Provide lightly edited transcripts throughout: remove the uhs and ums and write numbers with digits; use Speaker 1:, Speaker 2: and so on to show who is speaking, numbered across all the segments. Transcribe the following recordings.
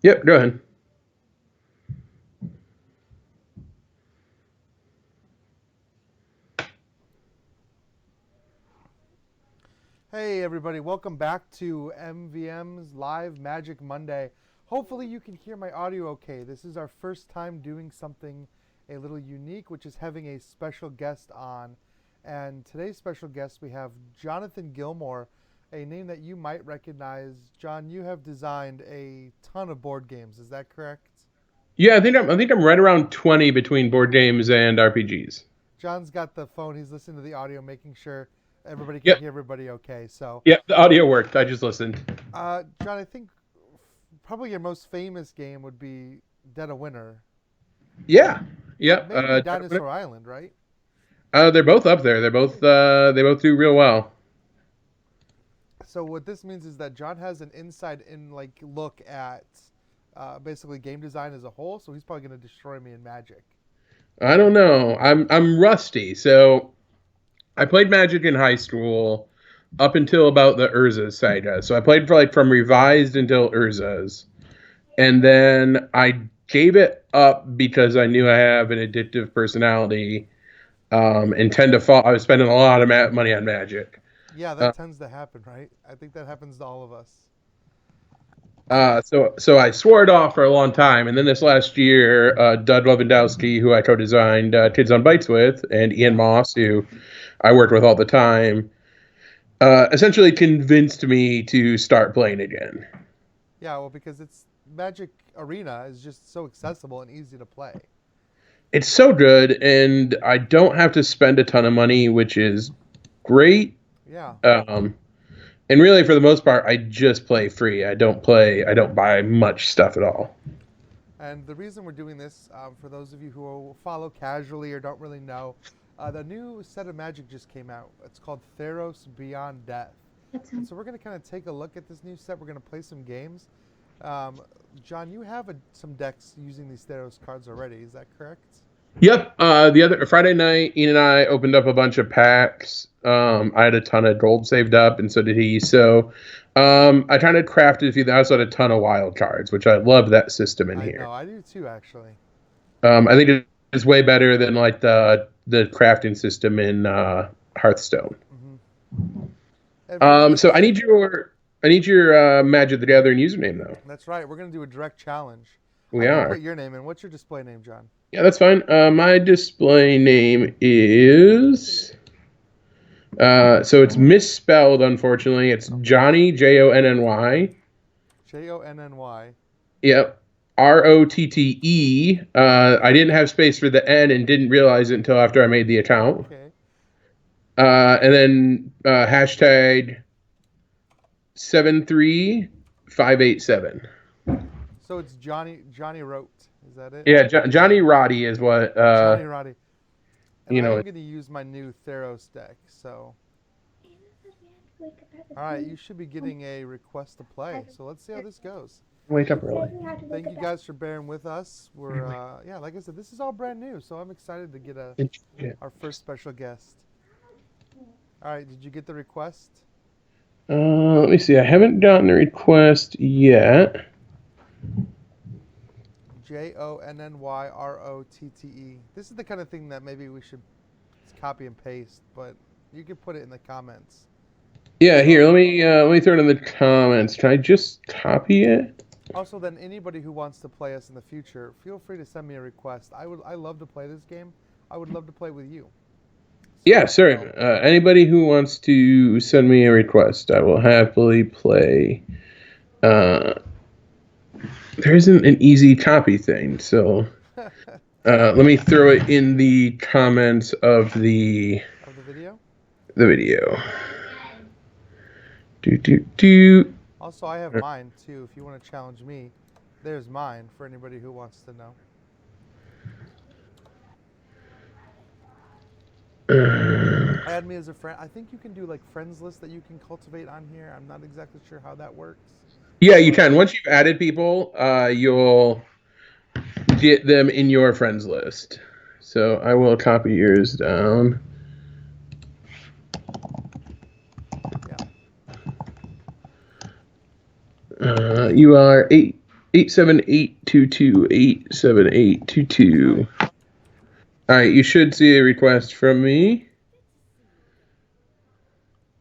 Speaker 1: Yep, go ahead.
Speaker 2: Hey everybody, welcome back to MVM's Live Magic Monday. Hopefully you can hear my audio okay. This is our first time doing something a little unique, which is having a special guest on. And today's special guest, we have Jonathan Gilmour, a name that you might recognize. John, you have designed a ton of board games, is that correct?
Speaker 1: Yeah, I think I'm right around 20 between board games and RPGs.
Speaker 2: John's got the phone, he's listening to the audio, making sure everybody can
Speaker 1: Yep,
Speaker 2: hear everybody okay. So
Speaker 1: yep, the audio worked. I just listened.
Speaker 2: John, I think probably your most famous game would be Dead of Winter,
Speaker 1: Yeah,
Speaker 2: but
Speaker 1: yep.
Speaker 2: maybe Dinosaur Island, right?
Speaker 1: They're both up there. They both do real well.
Speaker 2: So what this means is that John has an inside in like look at basically game design as a whole. So he's probably going to destroy me in Magic.
Speaker 1: I don't know. I'm rusty. So I played Magic in high school up until about the Urza's saga. So I played for like from Revised until Urza's, and then I gave it up because I knew I have an addictive personality, and tend to fall. I was spending a lot of money on Magic.
Speaker 2: Yeah,
Speaker 1: Uh,
Speaker 2: that tends to happen, right? I think that happens to all of us.
Speaker 1: so I swore it off for a long time, and then this last year, Dud Lewandowski, who I co-designed Kids on Bikes with, and Ian
Speaker 2: Yeah,
Speaker 1: Moss, who I worked with all the time, essentially convinced me to start playing again.
Speaker 2: yeah. Well, because it's Magic Arena is just so accessible and easy to play.
Speaker 1: It's so good, and I don't have to spend a ton of money, which is great.
Speaker 2: Yeah.
Speaker 1: Um, and really, for the most part, I just play free. I don't buy much stuff at all.
Speaker 2: And the reason we're doing this, for those of you who follow casually or don't really know, the new set of Magic just came out. It's called Theros Beyond Death. And so we're going to kind of take a look at this new set. We're going to play some games. Um, John, you have some decks using these Theros cards already. Is that correct?
Speaker 1: Yep. The other Friday night, Ian and I opened up a bunch of packs. I had a ton of gold saved up, and so did he. So I kind of crafted a few. I also had a ton of wild cards, which I love that system in
Speaker 2: I know,
Speaker 1: here.
Speaker 2: I do too, actually.
Speaker 1: I think it's way better than like the crafting system in Hearthstone.
Speaker 2: Hmm. And for
Speaker 1: So I
Speaker 2: those,
Speaker 1: need your Magic the Gathering username though.
Speaker 2: that's right, we're going to do a direct challenge. I
Speaker 1: We
Speaker 2: can put
Speaker 1: are.
Speaker 2: your name in. What's your display name, John?
Speaker 1: Yeah, that's fine. My display name is so it's misspelled, unfortunately. It's
Speaker 2: Oh,
Speaker 1: Johnny Jonny.
Speaker 2: Jonny.
Speaker 1: Yep. Rotte. I didn't have space for the N and didn't realize it until after I made the account.
Speaker 2: Okay.
Speaker 1: And then hashtag 73587.
Speaker 2: So it's Johnny Wrote. Is that it?
Speaker 1: Yeah, Johnny Roddy is what
Speaker 2: Johnny Roddy. And
Speaker 1: you
Speaker 2: I
Speaker 1: know.
Speaker 2: am going to use my new Theros deck. So, all right, you should be getting a request to play. So let's see how this goes.
Speaker 1: Wake up early.
Speaker 2: Thank you guys for bearing with us. We're yeah, like I said, this is all brand new, so I'm excited to get our first special guest. All right, did you get the request?
Speaker 1: Let me see. I haven't gotten a request yet.
Speaker 2: JONNYROTTE. This is the kind of thing that maybe we should copy and paste, but you can put it in the comments.
Speaker 1: Yeah, here.
Speaker 2: So
Speaker 1: Let me throw it in the comments. Can I just copy it?
Speaker 2: also, then anybody who wants to play us in the future, feel free to send me a request. I love to play this game. I would love to play with you.
Speaker 1: Yeah,
Speaker 2: So
Speaker 1: sir. Anybody who wants to send me a request, I will happily play. Uh, there isn't an easy copy thing, so let me throw it in the comments of the
Speaker 2: of the video.
Speaker 1: video. Do do do.
Speaker 2: Also, I have mine too. If you want to challenge me, there's mine for anybody who wants to know. Add me as a friend. I think you can do like friends list that you can cultivate on here. I'm not exactly sure how that works,
Speaker 1: Yeah, you
Speaker 2: but
Speaker 1: can. Once you've added people, you'll get them in your friends list. So I will copy yours down.
Speaker 2: yeah.
Speaker 1: You are 87822 87822. All right, you should see a request from me.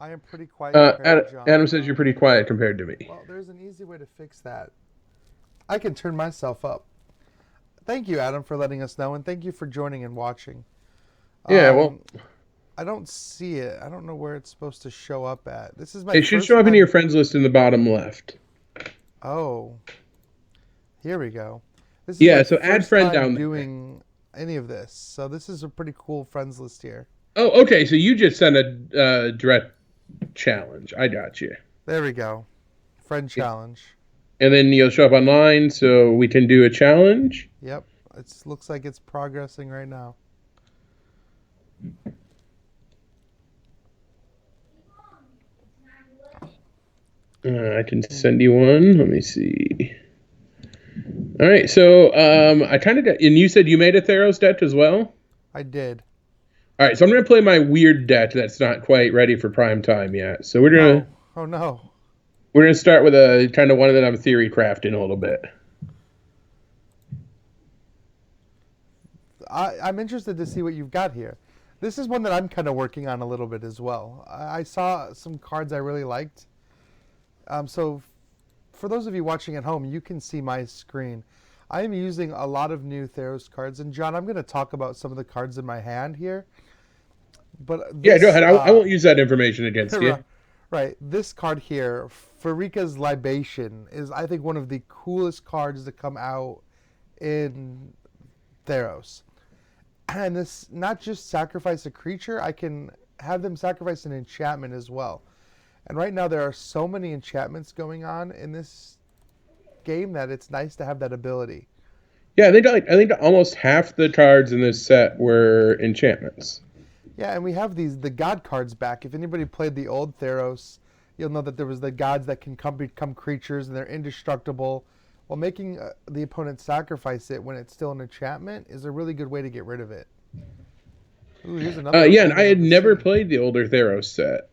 Speaker 2: I am pretty quiet compared to John.
Speaker 1: Adam says you're pretty quiet compared to me.
Speaker 2: Well, there's an easy way to fix that. I can turn myself up. Thank you, Adam, for letting us know, and thank you for joining and watching.
Speaker 1: Yeah, well,
Speaker 2: I don't see it. I don't know where it's supposed to show up at. This is my.
Speaker 1: It should show up in your friends list in the bottom left.
Speaker 2: Oh, here we go. This
Speaker 1: is so add friend down there.
Speaker 2: Doing any of this, so this is a pretty cool friends list here.
Speaker 1: Oh, okay. So you just sent a direct challenge. I got you.
Speaker 2: There we go. Friend challenge.
Speaker 1: And then you'll show up online so we can do a challenge.
Speaker 2: Yep. It looks like it's progressing right now.
Speaker 1: I can send you one. Let me see. All right. So I kind of got, and you said you made a Theros deck as well?
Speaker 2: I did.
Speaker 1: All right. So I'm going to play my weird deck that's not quite ready for prime time yet. So we're going to.
Speaker 2: Oh, no.
Speaker 1: We're going to start with a kind of one that I'm theory crafting a little bit.
Speaker 2: I'm interested to see what you've got here. This is one that I'm kind of working on a little bit as well. I saw some cards I really liked. So for those of you watching at home, you can see my screen. I am using a lot of new Theros cards. And John, I'm going to talk about some of the cards in my hand here. But
Speaker 1: yeah, go ahead. I won't use that information against you.
Speaker 2: Right. This card here, Farika's Libation, is, I think, one of the coolest cards to come out in Theros. And this, not just sacrifice a creature, I can have them sacrifice an enchantment as well. And right now there are so many enchantments going on in this game that it's nice to have that ability.
Speaker 1: Yeah, I think almost half the cards in this set were enchantments.
Speaker 2: Yeah, and we have the god cards back. If anybody played the old Theros, you'll know that there was the gods that can become creatures and they're indestructible. Well, making the opponent sacrifice it when it's still an enchantment is a really good way to get rid of it. Ooh, here's another.
Speaker 1: Yeah, and I had never played the older Theros set.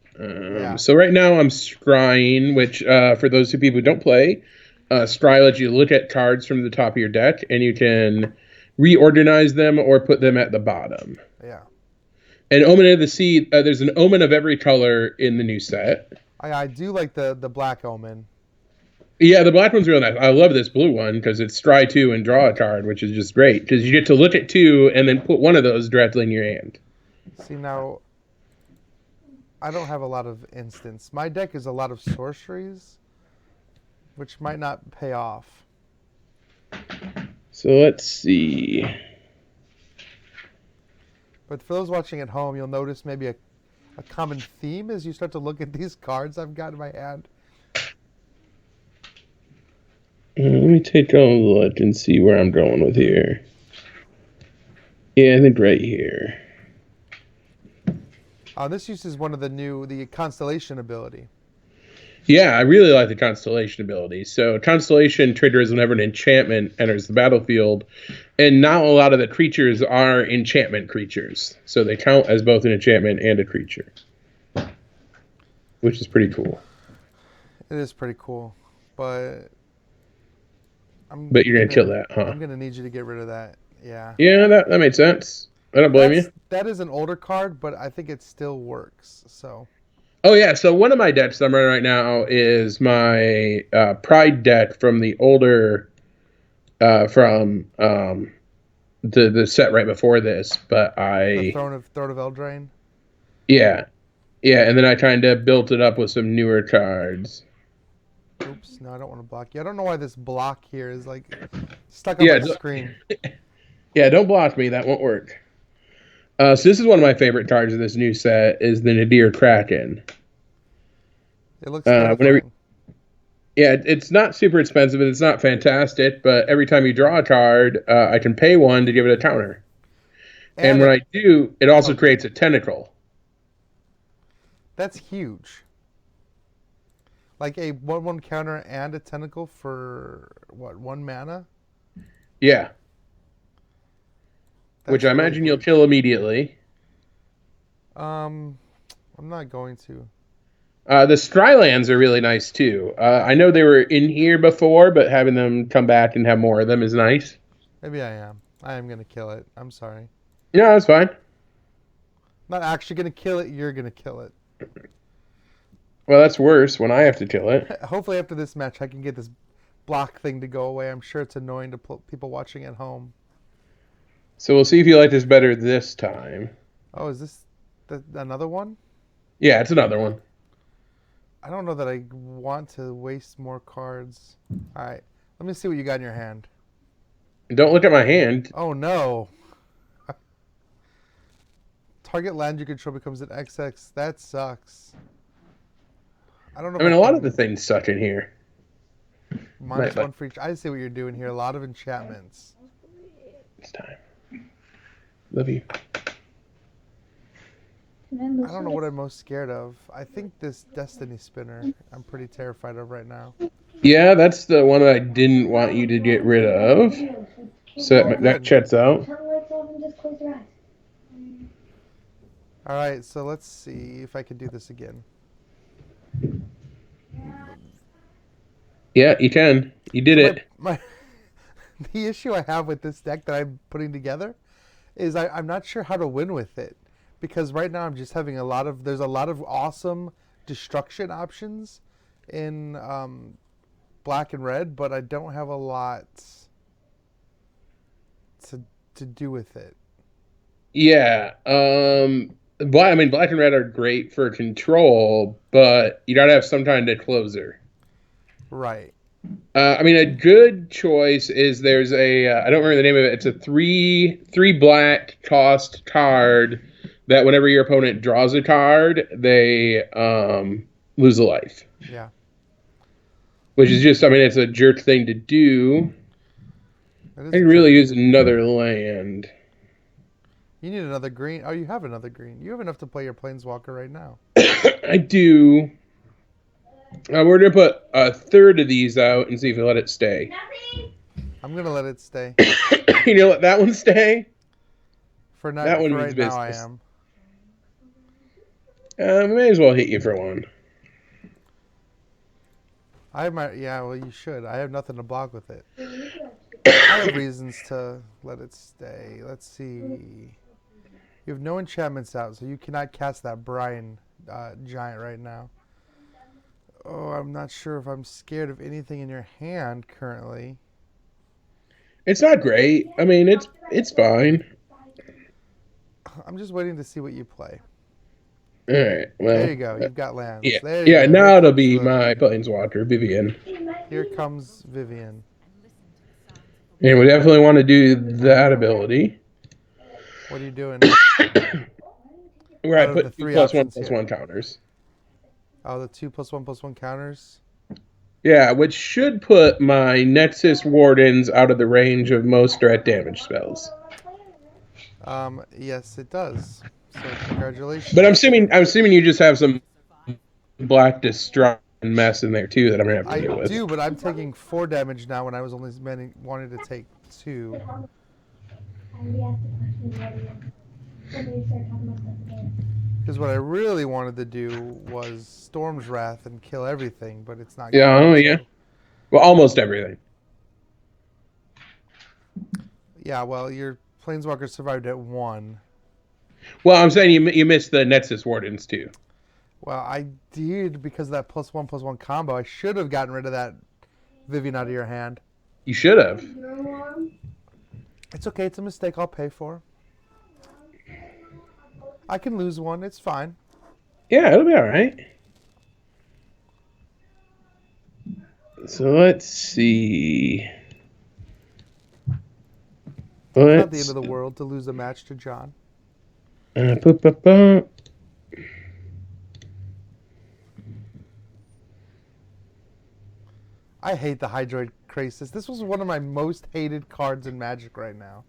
Speaker 1: So right now I'm scrying, which for those people who don't play, scry lets you look at cards from the top of your deck, and you can reorganize them or put them at the bottom.
Speaker 2: Yeah.
Speaker 1: And Omen of the Sea, there's an Omen of every color in the new set.
Speaker 2: I do like the black Omen.
Speaker 1: Yeah, the black one's real nice. I love this blue one because it's scry 2 and draw a card, which is just great because you get to look at 2 and then put one of those directly in your hand.
Speaker 2: See, now, I don't have a lot of instants. My deck is a lot of sorceries, which might not pay off.
Speaker 1: So let's see.
Speaker 2: But for those watching at home, you'll notice maybe a common theme as you start to look at these cards I've got in my hand.
Speaker 1: Let me take a look and see where I'm going with here. Yeah, I think right here.
Speaker 2: This uses one of the Constellation ability.
Speaker 1: Yeah, I really like the Constellation ability. So Constellation triggers whenever an enchantment enters the battlefield, and now a lot of the creatures are enchantment creatures. So they count as both an enchantment and a creature, which is pretty cool.
Speaker 2: It is pretty cool, but
Speaker 1: you're going to kill that, huh?
Speaker 2: I'm going to need you to get rid of that, yeah.
Speaker 1: Yeah, that makes sense. I don't blame you.
Speaker 2: That is an older card, but I think it still works, so...
Speaker 1: Oh, yeah. So one of my decks I'm running right now is my Pride deck from the older, from the set right before this. But
Speaker 2: The Throne of Eldraine?
Speaker 1: Yeah. Yeah, and then I kind of built it up with some newer cards.
Speaker 2: Oops, no, I don't want to block you. I don't know why this block here is, like, stuck on my screen.
Speaker 1: Yeah, don't block me. That won't work. So this is one of my favorite cards of this new set, is the Nadir Kraken.
Speaker 2: It looks terrifying.
Speaker 1: Yeah, it's not super expensive and it's not fantastic, but every time you draw a card, I can pay one to give it a counter. And when I do, it also creates a tentacle.
Speaker 2: That's huge. Like a 1/1 counter and a tentacle for, what, 1 mana?
Speaker 1: Yeah. Which I imagine you'll kill immediately.
Speaker 2: I'm not going to.
Speaker 1: The Strylands are really nice too. I know they were in here before, but having them come back and have more of them is nice.
Speaker 2: Maybe I am. I am gonna kill it. I'm sorry.
Speaker 1: Yeah, that's fine.
Speaker 2: Not actually gonna kill it. You're gonna kill it.
Speaker 1: Well, that's worse when I have to kill it.
Speaker 2: Hopefully, after this match, I can get this block thing to go away. I'm sure it's annoying to people watching at home.
Speaker 1: So we'll see if you like this better this time.
Speaker 2: Oh, is this another one?
Speaker 1: Yeah, it's another one.
Speaker 2: I don't know that I want to waste more cards. All right, let me see what you got in your hand.
Speaker 1: Don't look at my hand.
Speaker 2: Oh no. Target land you control becomes an XX. That sucks. I don't know.
Speaker 1: I mean, a lot of the things suck in here.
Speaker 2: Minus one for each. I see what you're doing here. A lot of enchantments.
Speaker 1: It's time. Love you.
Speaker 2: I don't know what I'm most scared of. I think this Destiny Spinner I'm pretty terrified of right now.
Speaker 1: Yeah, that's the one that I didn't want you to get rid of. So that checks out.
Speaker 2: Alright, so let's see if I can do this again.
Speaker 1: Yeah, you can. You did it.
Speaker 2: The issue I have with this deck that I'm putting together is I'm not sure how to win with it. Because right now I'm just having there's a lot of awesome destruction options in black and red, but I don't have a lot to do with it.
Speaker 1: Yeah. Black and red are great for control, but you gotta have some kind of closer.
Speaker 2: Right.
Speaker 1: A good choice is there's I don't remember the name of it. It's a three black cost card that whenever your opponent draws a card, they lose a life.
Speaker 2: Yeah.
Speaker 1: Which is just, it's a jerk thing to do. I could really use another land.
Speaker 2: You need another green. Oh, you have another green. You have enough to play your Planeswalker right now.
Speaker 1: I do. We're going to put a third of these out and see if we let it stay.
Speaker 2: I'm going to let it stay.
Speaker 1: You know, let that one stay?
Speaker 2: For now,
Speaker 1: that one
Speaker 2: right
Speaker 1: means business.
Speaker 2: Now I am.
Speaker 1: May as well hit you for one.
Speaker 2: Well, you should. I have nothing to block with it. I have reasons to let it stay. Let's see. You have no enchantments out, so you cannot cast that Brian Giant right now. Oh, I'm not sure if I'm scared of anything in your hand currently.
Speaker 1: It's not great. It's fine.
Speaker 2: I'm just waiting to see what you play.
Speaker 1: All right. Well,
Speaker 2: there you go. You've got lands.
Speaker 1: Yeah.
Speaker 2: There you go.
Speaker 1: Now it'll be my Planeswalker, Vivian.
Speaker 2: Here comes Vivian.
Speaker 1: And we definitely want to do that ability.
Speaker 2: What are you doing?
Speaker 1: Where I put 2+1/+1 counters.
Speaker 2: Oh, the 2+1/+1 counters?
Speaker 1: Yeah, which should put my Nexus Wardens out of the range of most direct damage spells.
Speaker 2: Yes, it does. So congratulations.
Speaker 1: But I'm assuming you just have some black destruction mess in there too that I'm gonna have to deal with.
Speaker 2: I do, but I'm taking 4 damage now when I was only wanting to take 2. Because what I really wanted to do was Storm's Wrath and kill everything, but it's not.
Speaker 1: Yeah. Well, almost everything.
Speaker 2: Yeah, well, your Planeswalker survived at 1.
Speaker 1: Well, I'm saying you missed the Nexus Wardens too.
Speaker 2: Well, I did because of that +1/+1 combo. I should have gotten rid of that Vivian out of your hand.
Speaker 1: You should have.
Speaker 2: It's okay. It's a mistake I'll pay for. I can lose one. It's fine.
Speaker 1: Yeah, it'll be all right. So let's see.
Speaker 2: It's not the end of the world to lose a match to Jon. I hate the Hydroid Krasis. This was one of my most hated cards in Magic right now.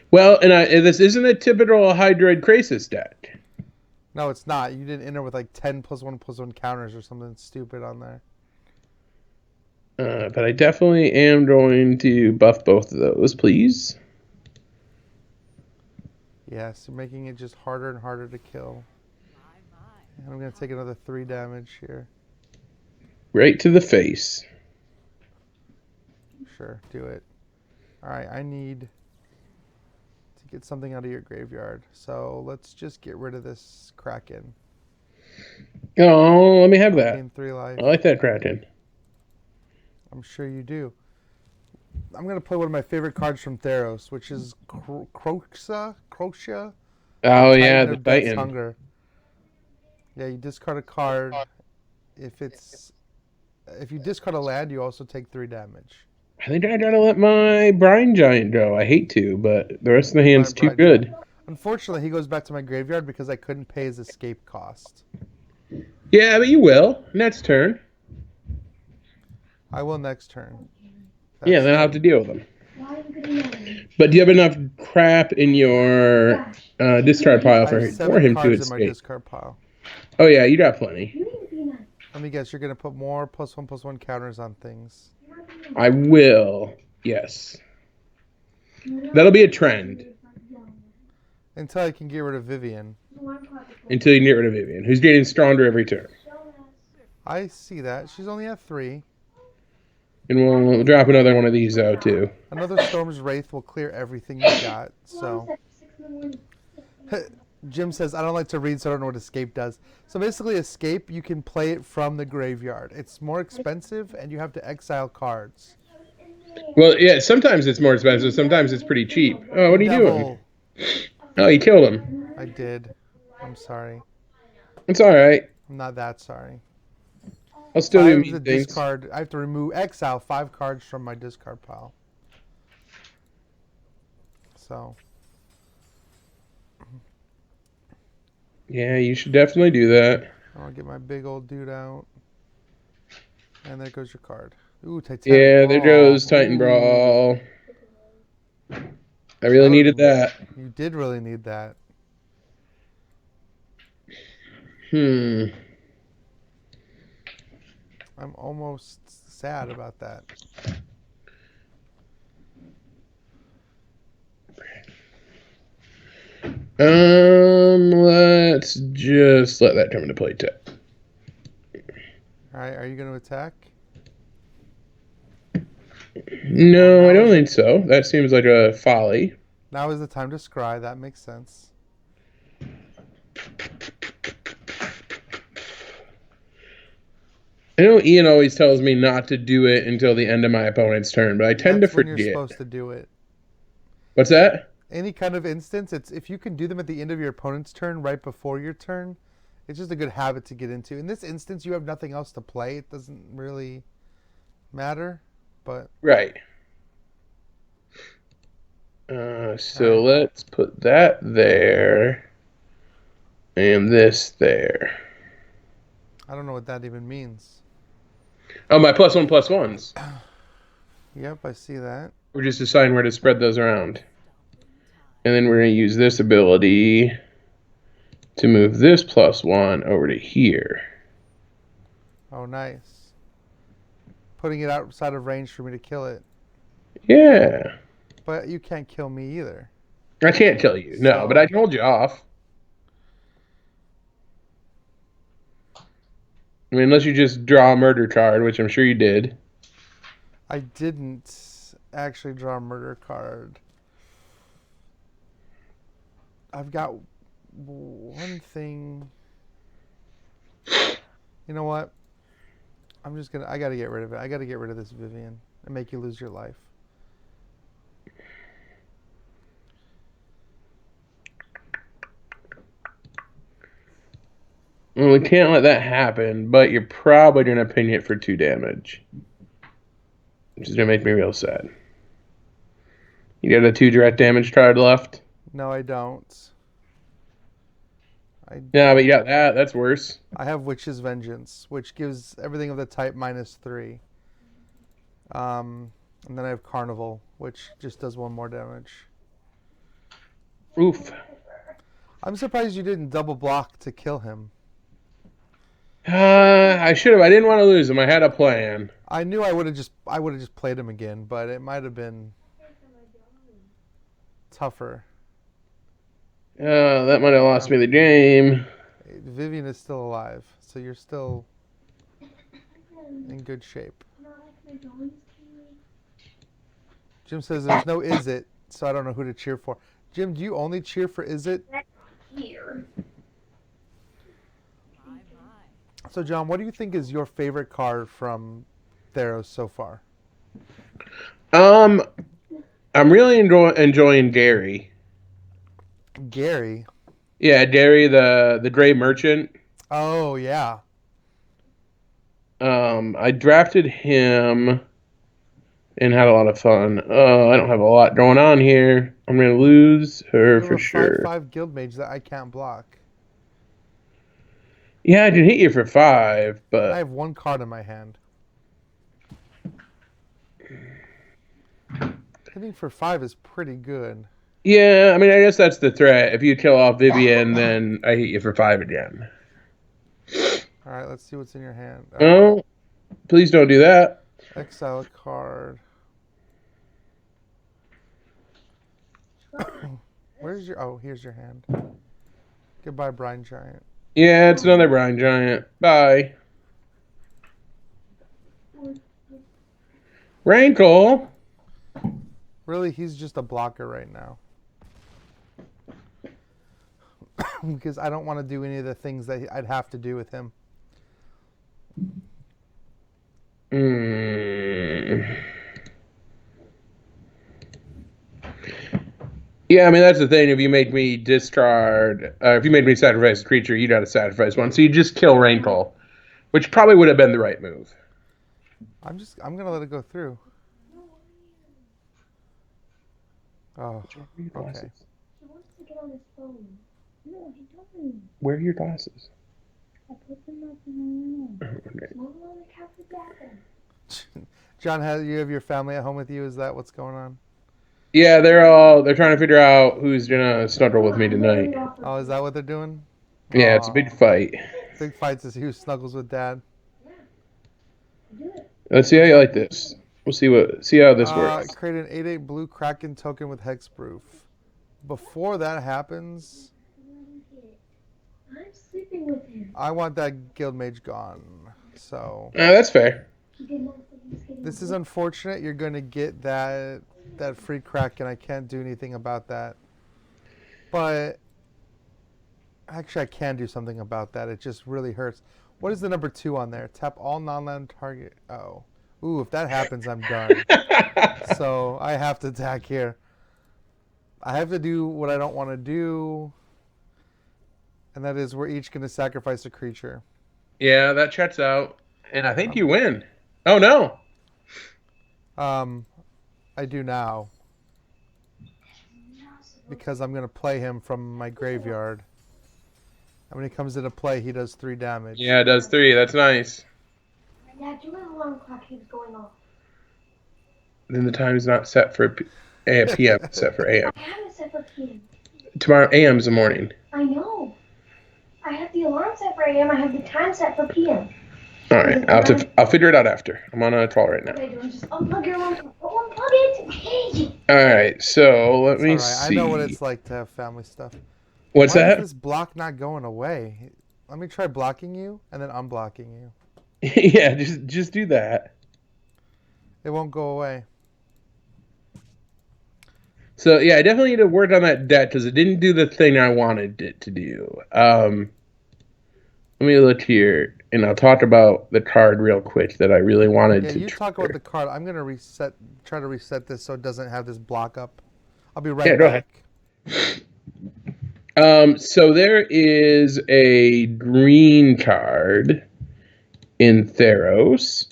Speaker 1: Well, and this isn't a typical Hydroid Krasis deck.
Speaker 2: No, it's not. You didn't enter with like 10+1/+1 counters or something stupid on there.
Speaker 1: But I definitely am going to buff both of those, please.
Speaker 2: Yes, making it just harder and harder to kill. And I'm going to take another 3 damage here.
Speaker 1: Right to the face.
Speaker 2: Sure, do it. Alright, I need to get something out of your graveyard. So let's just get rid of this Kraken.
Speaker 1: Oh, let me have
Speaker 2: I'll
Speaker 1: that.
Speaker 2: gain 3 life.
Speaker 1: I like that Kraken.
Speaker 2: I'm sure you do. I'm going to play one of my favorite cards from Theros, which is Croxia?
Speaker 1: Oh, yeah,
Speaker 2: Titan
Speaker 1: the
Speaker 2: of Death's
Speaker 1: Titan.
Speaker 2: Hunger. Yeah, you discard a card. If you discard a land, you also take 3 damage.
Speaker 1: I think I gotta let my Brine Giant go. I hate to, but the rest of the hand's too
Speaker 2: Bride
Speaker 1: good.
Speaker 2: Giant. Unfortunately, he goes back to my graveyard because I couldn't pay his escape cost.
Speaker 1: Yeah, but you will. Next turn.
Speaker 2: I will next turn.
Speaker 1: Yeah, then I'll have to deal with them. But do you have enough crap in your discard pile
Speaker 2: I have
Speaker 1: for
Speaker 2: 7
Speaker 1: him to
Speaker 2: cards in my
Speaker 1: escape?
Speaker 2: discard pile.
Speaker 1: Oh, yeah, you got plenty.
Speaker 2: Let me guess, you're going to put more +1/+1 counters on things.
Speaker 1: I will. Yes. That'll be a trend.
Speaker 2: Until I can get rid of Vivian.
Speaker 1: Until you can get rid of Vivian, who's getting stronger every turn.
Speaker 2: I see that. She's only at 3.
Speaker 1: And we'll drop another one of these out, too.
Speaker 2: Another Storm's Wraith will clear everything you got, so... Jim says, I don't like to read, so I don't know what Escape does. So basically, Escape, you can play it from the graveyard. It's more expensive, and you have to exile cards.
Speaker 1: Well, yeah, sometimes it's more expensive. Sometimes it's pretty cheap. Oh, what are you doing?
Speaker 2: Devil.
Speaker 1: Oh, you killed him.
Speaker 2: I did. I'm sorry.
Speaker 1: It's all right.
Speaker 2: I'm not that sorry.
Speaker 1: I'll still do
Speaker 2: I
Speaker 1: mean things.
Speaker 2: discard. I have to exile 5 cards from my discard pile. So...
Speaker 1: Yeah, you should definitely do that.
Speaker 2: I'll get my big old dude out. And there goes your card. Ooh, Titanic
Speaker 1: Yeah,
Speaker 2: Brawl.
Speaker 1: there goes Titan Brawl. I really needed that.
Speaker 2: You did really need that. I'm almost sad about that.
Speaker 1: Let's just let that come into play too.
Speaker 2: Alright, are you going to attack?
Speaker 1: No, I don't think so. That seems like a folly.
Speaker 2: Now is the time to scry. That makes sense.
Speaker 1: I know Ian always tells me not to do it until the end of my opponent's turn, but I tend to forget.
Speaker 2: When you're supposed to do it.
Speaker 1: What's that?
Speaker 2: Any kind of instance, it's if you can do them at the end of your opponent's turn, right before your turn, it's just a good habit to get into. In this instance, you have nothing else to play. It doesn't really matter, but...
Speaker 1: Right. So let's put that there, and this there.
Speaker 2: I don't know what that even means.
Speaker 1: Oh, my +1/+1s.
Speaker 2: Yep, I see that.
Speaker 1: We're just deciding where to spread those around. And then we're going to use this ability to move this +1 over to here.
Speaker 2: Oh, nice. Putting it outside of range for me to kill it.
Speaker 1: Yeah.
Speaker 2: But you can't kill me either.
Speaker 1: I can't kill you, no, but I can hold you off. I mean, unless you just draw a murder card, which I'm sure you did.
Speaker 2: I didn't actually draw a murder card. I've got one thing. You know what? I gotta get rid of it. I gotta get rid of this Vivian and make you lose your life.
Speaker 1: Well, we can't let that happen, but you're probably going to ping it for 2 damage. Which is going to make me real sad. You got a 2 direct damage card left?
Speaker 2: No, I don't.
Speaker 1: Yeah, but you got that. That's worse.
Speaker 2: I have Witch's Vengeance, which gives everything of the type -3. And then I have Carnival, which just does 1 more damage.
Speaker 1: Oof.
Speaker 2: I'm surprised you didn't double block to kill him.
Speaker 1: I should have. I didn't want to lose him. I had a plan.
Speaker 2: I knew I would have just played him again, but it might have been tougher.
Speaker 1: That might have lost me the game.
Speaker 2: Vivian is still alive, so you're still in good shape. Jim says there's no Is It, so I don't know who to cheer for. Jim, do you only cheer for Is It?
Speaker 3: Here.
Speaker 2: So, John, what do you think is your favorite card from Theros so far?
Speaker 1: I'm really enjoying Gary.
Speaker 2: Gary?
Speaker 1: Yeah, Gary, the Gray Merchant.
Speaker 2: Oh, yeah.
Speaker 1: I drafted him and had a lot of fun. I don't have a lot going on here. I'm going to lose her for sure.
Speaker 2: You have a 5/5 guild mage that I can't block.
Speaker 1: Yeah, I can hit you for 5, but...
Speaker 2: I have 1 card in my hand. Hitting for 5 is pretty good.
Speaker 1: Yeah, I mean, I guess that's the threat. If you kill off Vivian, then I hit you for 5 again.
Speaker 2: Alright, let's see what's in your hand.
Speaker 1: Oh, please don't do that.
Speaker 2: Exile a card. Where's your... Oh, here's your hand. Goodbye, Brine Giant.
Speaker 1: Yeah, it's another Brine Giant. Bye. Rankle.
Speaker 2: Really, he's just a blocker right now. Because I don't want to do any of the things that I'd have to do with him.
Speaker 1: Yeah, I mean, that's the thing. If you make me discard, if you made me sacrifice a creature, you'd have to sacrifice one. So you just kill Rankle, which probably would have been the right move.
Speaker 2: I'm going to let it go through. Oh, okay.
Speaker 3: He wants to get on his phone. No, he doesn't.
Speaker 1: Where are your glasses?
Speaker 3: I put them up in my room. Small on the couch with Gavin.
Speaker 2: John, you have your family at home with you? Is that what's going on?
Speaker 1: Yeah, they're trying to figure out who's gonna snuggle with me tonight.
Speaker 2: Oh, is that what they're doing?
Speaker 1: Yeah, it's a big fight.
Speaker 2: Big fight to see who snuggles with Dad.
Speaker 1: Let's see how you like this. We'll see how this works.
Speaker 2: Create an 8/8 blue Kraken token with hexproof. Before that happens,
Speaker 3: I'm sleeping with him.
Speaker 2: I want that guild mage gone. So
Speaker 1: That's fair.
Speaker 2: this is unfortunate. You're going to get that free Kraken. I can't do anything about that. But actually, I can do something about that. It just really hurts. What is the number 2 on there? Tap all non-land target. Oh. Ooh, if that happens, I'm done. So I have to attack here. I have to do what I don't want to do. And that is we're each going to sacrifice a creature.
Speaker 1: Yeah, that checks out. And I think you win. Oh, no.
Speaker 2: I do now. Because I'm going to play him from my graveyard. And when he comes into play, he does 3 damage.
Speaker 1: Yeah, it does 3. That's nice.
Speaker 3: Dad, your alarm clock keeps going off.
Speaker 1: Then the time is not set for PM. It's set for AM.
Speaker 3: I have it set for PM.
Speaker 1: Tomorrow AM's the morning.
Speaker 3: I know. I have the alarm set for AM. I have the time set for PM.
Speaker 1: All right, I'll figure it out after. I'm on a call right now.
Speaker 3: Okay, don't just unplug your alarm clock. Oh, unplug it. Hey.
Speaker 1: All right, so let me
Speaker 2: see. I know what it's like to have family stuff.
Speaker 1: What's
Speaker 2: Why
Speaker 1: that?
Speaker 2: is this block not going away? Let me try blocking you and then unblocking you.
Speaker 1: Yeah, just do that.
Speaker 2: It won't go away.
Speaker 1: So yeah, I definitely need to work on that deck because it didn't do the thing I wanted it to do. Let me look here, and I'll talk about the card real quick that I really wanted to.
Speaker 2: Yeah, you talk about the card. I'm gonna try to reset this so it doesn't have this block up. I'll be right back.
Speaker 1: Go ahead. So there is a green card in Theros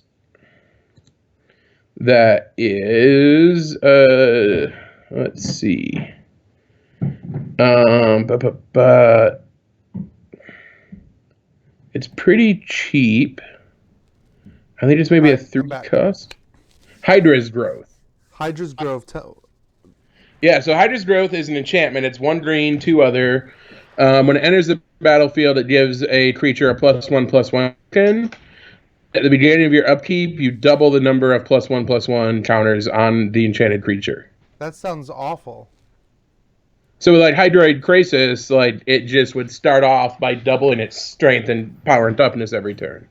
Speaker 1: that is let's see. But it's pretty cheap. I think it's maybe a 3 cost. Hydra's Growth.
Speaker 2: Hydra's Growth.
Speaker 1: Yeah, so Hydra's Growth is an enchantment. It's 1 green, 2 other. When it enters the battlefield, it gives a creature a +1/+1 token. At the beginning of your upkeep, you double the number of +1/+1 counters on the enchanted creature.
Speaker 2: That sounds awful.
Speaker 1: So with like Hydroid Krasis, like it just would start off by doubling its strength and power and toughness every turn.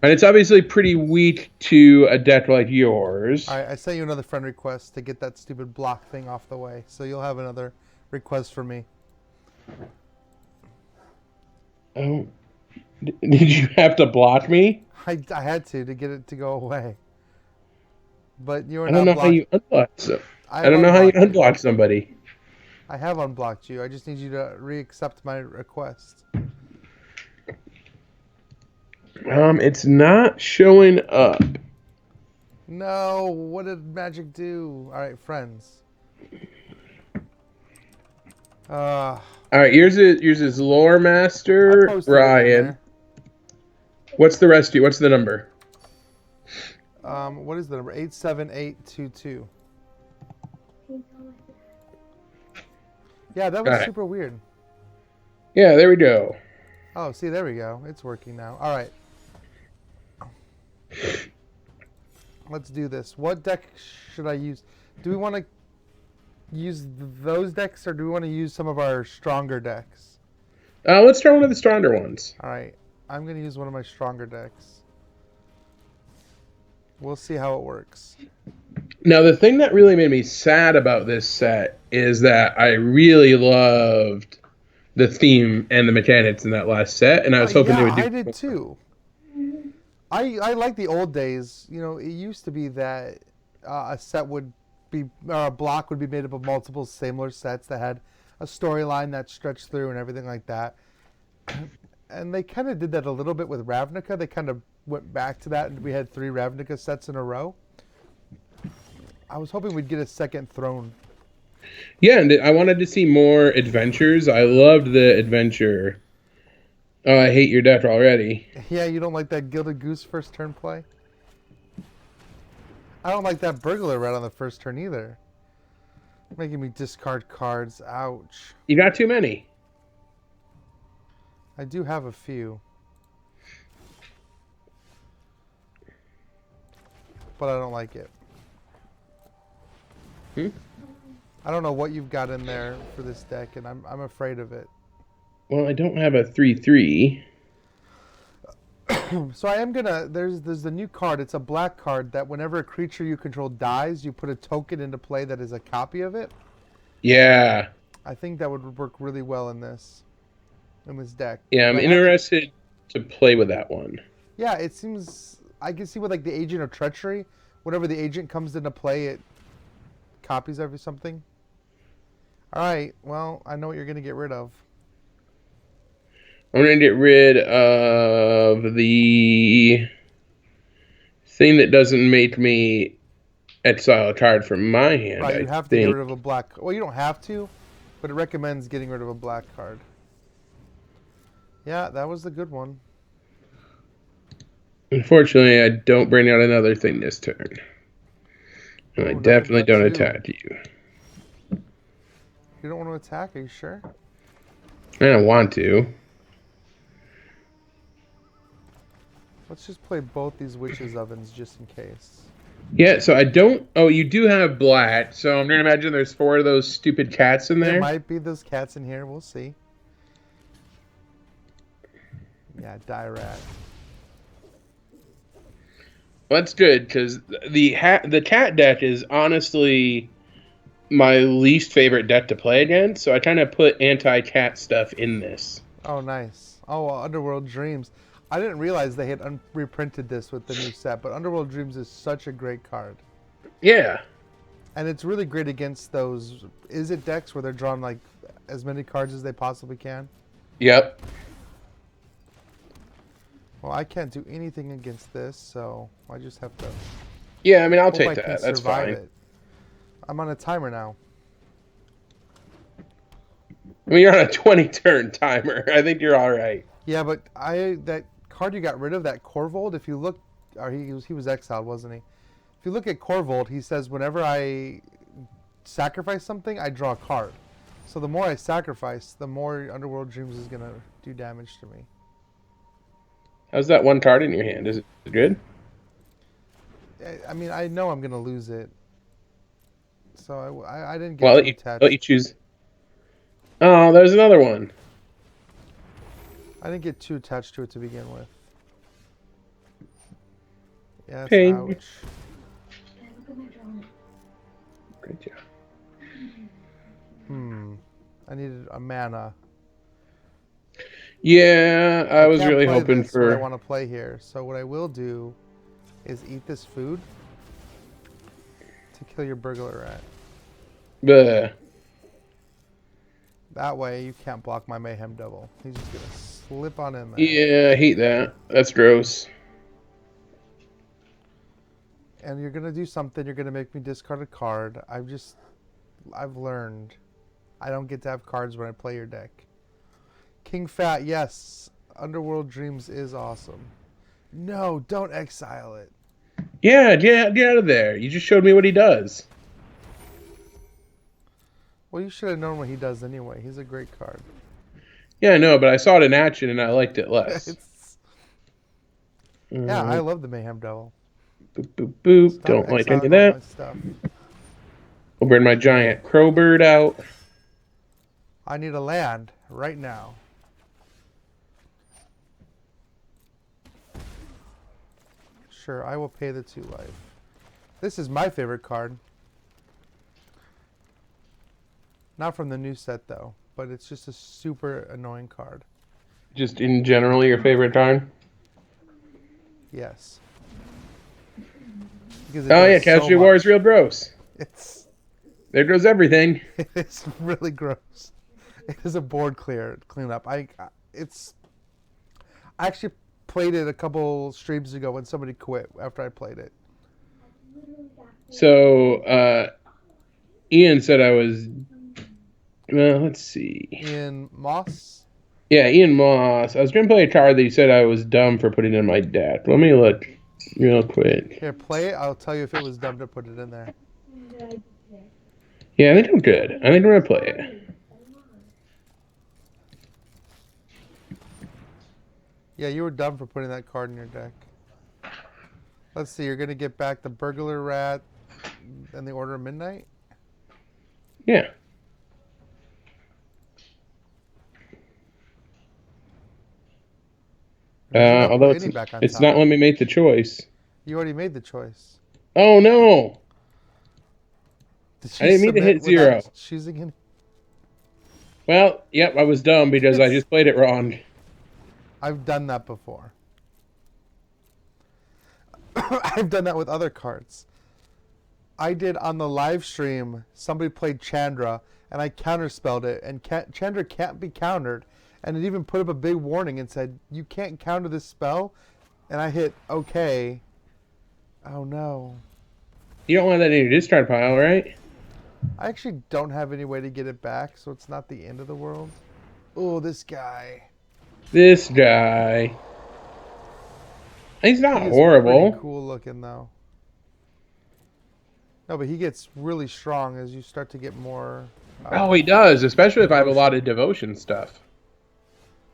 Speaker 1: And it's obviously pretty weak to a deck like yours.
Speaker 2: All right, I sent you another friend request to get that stupid block thing off the way, so you'll have another request from me.
Speaker 1: Oh, did you have to block me?
Speaker 2: I had to get it to go away. But you are
Speaker 1: I don't
Speaker 2: not
Speaker 1: know how you
Speaker 2: blocked.
Speaker 1: unblock. So
Speaker 2: I
Speaker 1: I don't know how you
Speaker 2: unblocked you.
Speaker 1: unblock somebody.
Speaker 2: I have unblocked you. I just need you to re-accept my request.
Speaker 1: It's not showing up.
Speaker 2: No, what did Magic do? All right, friends.
Speaker 1: All right, yours is Lore
Speaker 2: I
Speaker 1: Master
Speaker 2: posted it in
Speaker 1: Ryan.
Speaker 2: there.
Speaker 1: What's the rest of you? What's the number?
Speaker 2: What is the number? 87822. Yeah, that was
Speaker 1: Got it.
Speaker 2: super weird.
Speaker 1: Yeah, there we go.
Speaker 2: Oh, see, there we go. It's working now. All right. Let's do this. What deck should I use? Do we want to use those decks, or do we want to use some of our stronger decks?
Speaker 1: Let's try one of the stronger ones.
Speaker 2: All right. I'm going to use one of my stronger decks. We'll see how it works.
Speaker 1: Now, the thing that really made me sad about this set is that I really loved the theme and the mechanics in that last set, and I was hoping they would do.
Speaker 2: I did too. I like the old days. You know, it used to be that a set would be, or a block would be made up of multiple similar sets that had a storyline that stretched through and everything like that. And they kind of did that a little bit with Ravnica. They kind of went back to that, and we had 3 Ravnica sets in a row. I was hoping we'd get a second throne.
Speaker 1: Yeah, and I wanted to see more adventures. I loved the adventure. Oh, I hate your deck already.
Speaker 2: Yeah, you don't like that Gilded Goose first turn play? I don't like that Burglar Rat on the first turn either. Making me discard cards. Ouch.
Speaker 1: You got too many.
Speaker 2: I do have a few. But I don't like it. I don't know what you've got in there for this deck, and I'm afraid of it.
Speaker 1: Well, I don't have a 3/3.
Speaker 2: So I am gonna. There's the new card. It's a black card that whenever a creature you control dies, you put a token into play that is a copy of it.
Speaker 1: Yeah.
Speaker 2: I think that would work really well in this deck.
Speaker 1: Yeah, I'm interested to play with that one.
Speaker 2: Yeah, it seems. I can see with like the Agent of Treachery. Whenever the agent comes into play, it copies every something. All right. Well, I know what you're gonna get rid of.
Speaker 1: I'm going to get rid of the thing that doesn't make me exile a card from my hand.
Speaker 2: Right, you have to get rid of a black. Well, you don't have to, but it recommends getting rid of a black card. Yeah, that was the good one.
Speaker 1: Unfortunately, I don't bring out another thing this turn. And I definitely don't attack you.
Speaker 2: You don't want to attack? Are you sure?
Speaker 1: I don't want to.
Speaker 2: Let's just play both these Witch's Ovens just in case.
Speaker 1: Yeah, so I don't... Oh, you do have black, so I'm going to imagine there's 4 of those stupid cats in there.
Speaker 2: There might be those cats in here. We'll see. Yeah, die rat.
Speaker 1: Well, that's good, because the cat deck is honestly my least favorite deck to play against, so I kind of put anti-cat stuff in this.
Speaker 2: Oh, nice. Oh, Underworld Dreams. I didn't realize they had reprinted this with the new set, but Underworld Dreams is such a great card.
Speaker 1: Yeah.
Speaker 2: And it's really great against those... Is it decks where they're drawn like as many cards as they possibly can?
Speaker 1: Yep.
Speaker 2: Well, I can't do anything against this, so I just have to...
Speaker 1: Yeah, I mean, I'll take that. That's fine.
Speaker 2: It. I'm on a timer now.
Speaker 1: I mean, you're on a 20-turn timer. I think you're all right.
Speaker 2: Yeah, but that card you got rid of, that Corvold, if you look... Or he was exiled, wasn't he? If you look at Corvold, he says, whenever I sacrifice something, I draw a card. So the more I sacrifice, the more Underworld Dreams is going to do damage to me.
Speaker 1: How's that one card in your hand? Is it good?
Speaker 2: I mean, I know I'm going to lose it. So I didn't get
Speaker 1: Well,
Speaker 2: too
Speaker 1: let
Speaker 2: attached.
Speaker 1: you choose. Oh, there's another one.
Speaker 2: I didn't get too attached to it to begin with. Yes,
Speaker 1: Pain.
Speaker 2: ouch.
Speaker 3: Can I look at my drawing?
Speaker 1: Good job.
Speaker 2: I needed a mana.
Speaker 1: Yeah, I was
Speaker 2: can't
Speaker 1: really
Speaker 2: play
Speaker 1: hoping
Speaker 2: this what I
Speaker 1: for.
Speaker 2: want to play here. So what I will do is eat this food to kill your burglar rat.
Speaker 1: Bleh.
Speaker 2: That way you can't block my mayhem double. He's just gonna slip on in there.
Speaker 1: Yeah, I hate that. That's gross.
Speaker 2: And you're gonna do something. You're gonna make me discard a card. I've learned. I don't get to have cards when I play your deck. King Fat, yes. Underworld Dreams is awesome. No, don't exile it.
Speaker 1: Yeah, get out of there. You just showed me what he does.
Speaker 2: Well, you should have known what he does anyway. He's a great card.
Speaker 1: Yeah, I know, but I saw it in action and I liked it less.
Speaker 2: Yeah, I love the Mayhem Devil.
Speaker 1: Boop, boop, boop.
Speaker 2: Stop
Speaker 1: Don't like any of
Speaker 2: exiling all my
Speaker 1: that.
Speaker 2: stuff.
Speaker 1: I'll bring my giant crowbird out.
Speaker 2: I need a land right now. Sure, I will pay the 2 life. This is my favorite card. Not from the new set though, but it's just a super annoying card.
Speaker 1: Just in general, your favorite card?
Speaker 2: Yes. Because
Speaker 1: Oh yeah,
Speaker 2: does so
Speaker 1: Casualty War is
Speaker 2: much.
Speaker 1: real gross.
Speaker 2: There
Speaker 1: goes everything.
Speaker 2: It's really gross. It is a board cleanup. I actually played it a couple streams ago when somebody quit after I played it.
Speaker 1: So, Ian said I was. Well, let's see.
Speaker 2: Ian Moss?
Speaker 1: Yeah, Ian Moss. I was going to play a card that he said I was dumb for putting in my deck. Let me look real quick.
Speaker 2: Here, play it. I'll tell you if it was dumb to put it in there.
Speaker 1: Yeah, I think I'm good. I think I'm going to play it.
Speaker 2: Yeah, you were dumb for putting that card in your deck. Let's see, you're going to get back the Burglar Rat and the Order of Midnight?
Speaker 1: Yeah. Although it's not letting me make the choice.
Speaker 2: You already made the choice.
Speaker 1: Oh no!
Speaker 2: Did you
Speaker 1: I didn't mean to hit 0.
Speaker 2: Choosing him?
Speaker 1: Well, yep, I was dumb because I just played it wrong.
Speaker 2: I've done that before. I've done that with other cards. I did on the live stream, somebody played Chandra, and I counterspelled it, and Chandra can't be countered. And it even put up a big warning and said, you can't counter this spell. And I hit OK. Oh no.
Speaker 1: You don't want that in your discard pile, right?
Speaker 2: I actually don't have any way to get it back, so it's not the end of the world. Oh, this guy.
Speaker 1: This guy. He's not horrible.
Speaker 2: Pretty cool looking though. No, but he gets really strong as you start to get more.
Speaker 1: Oh, he does, especially if I have a lot of devotion stuff.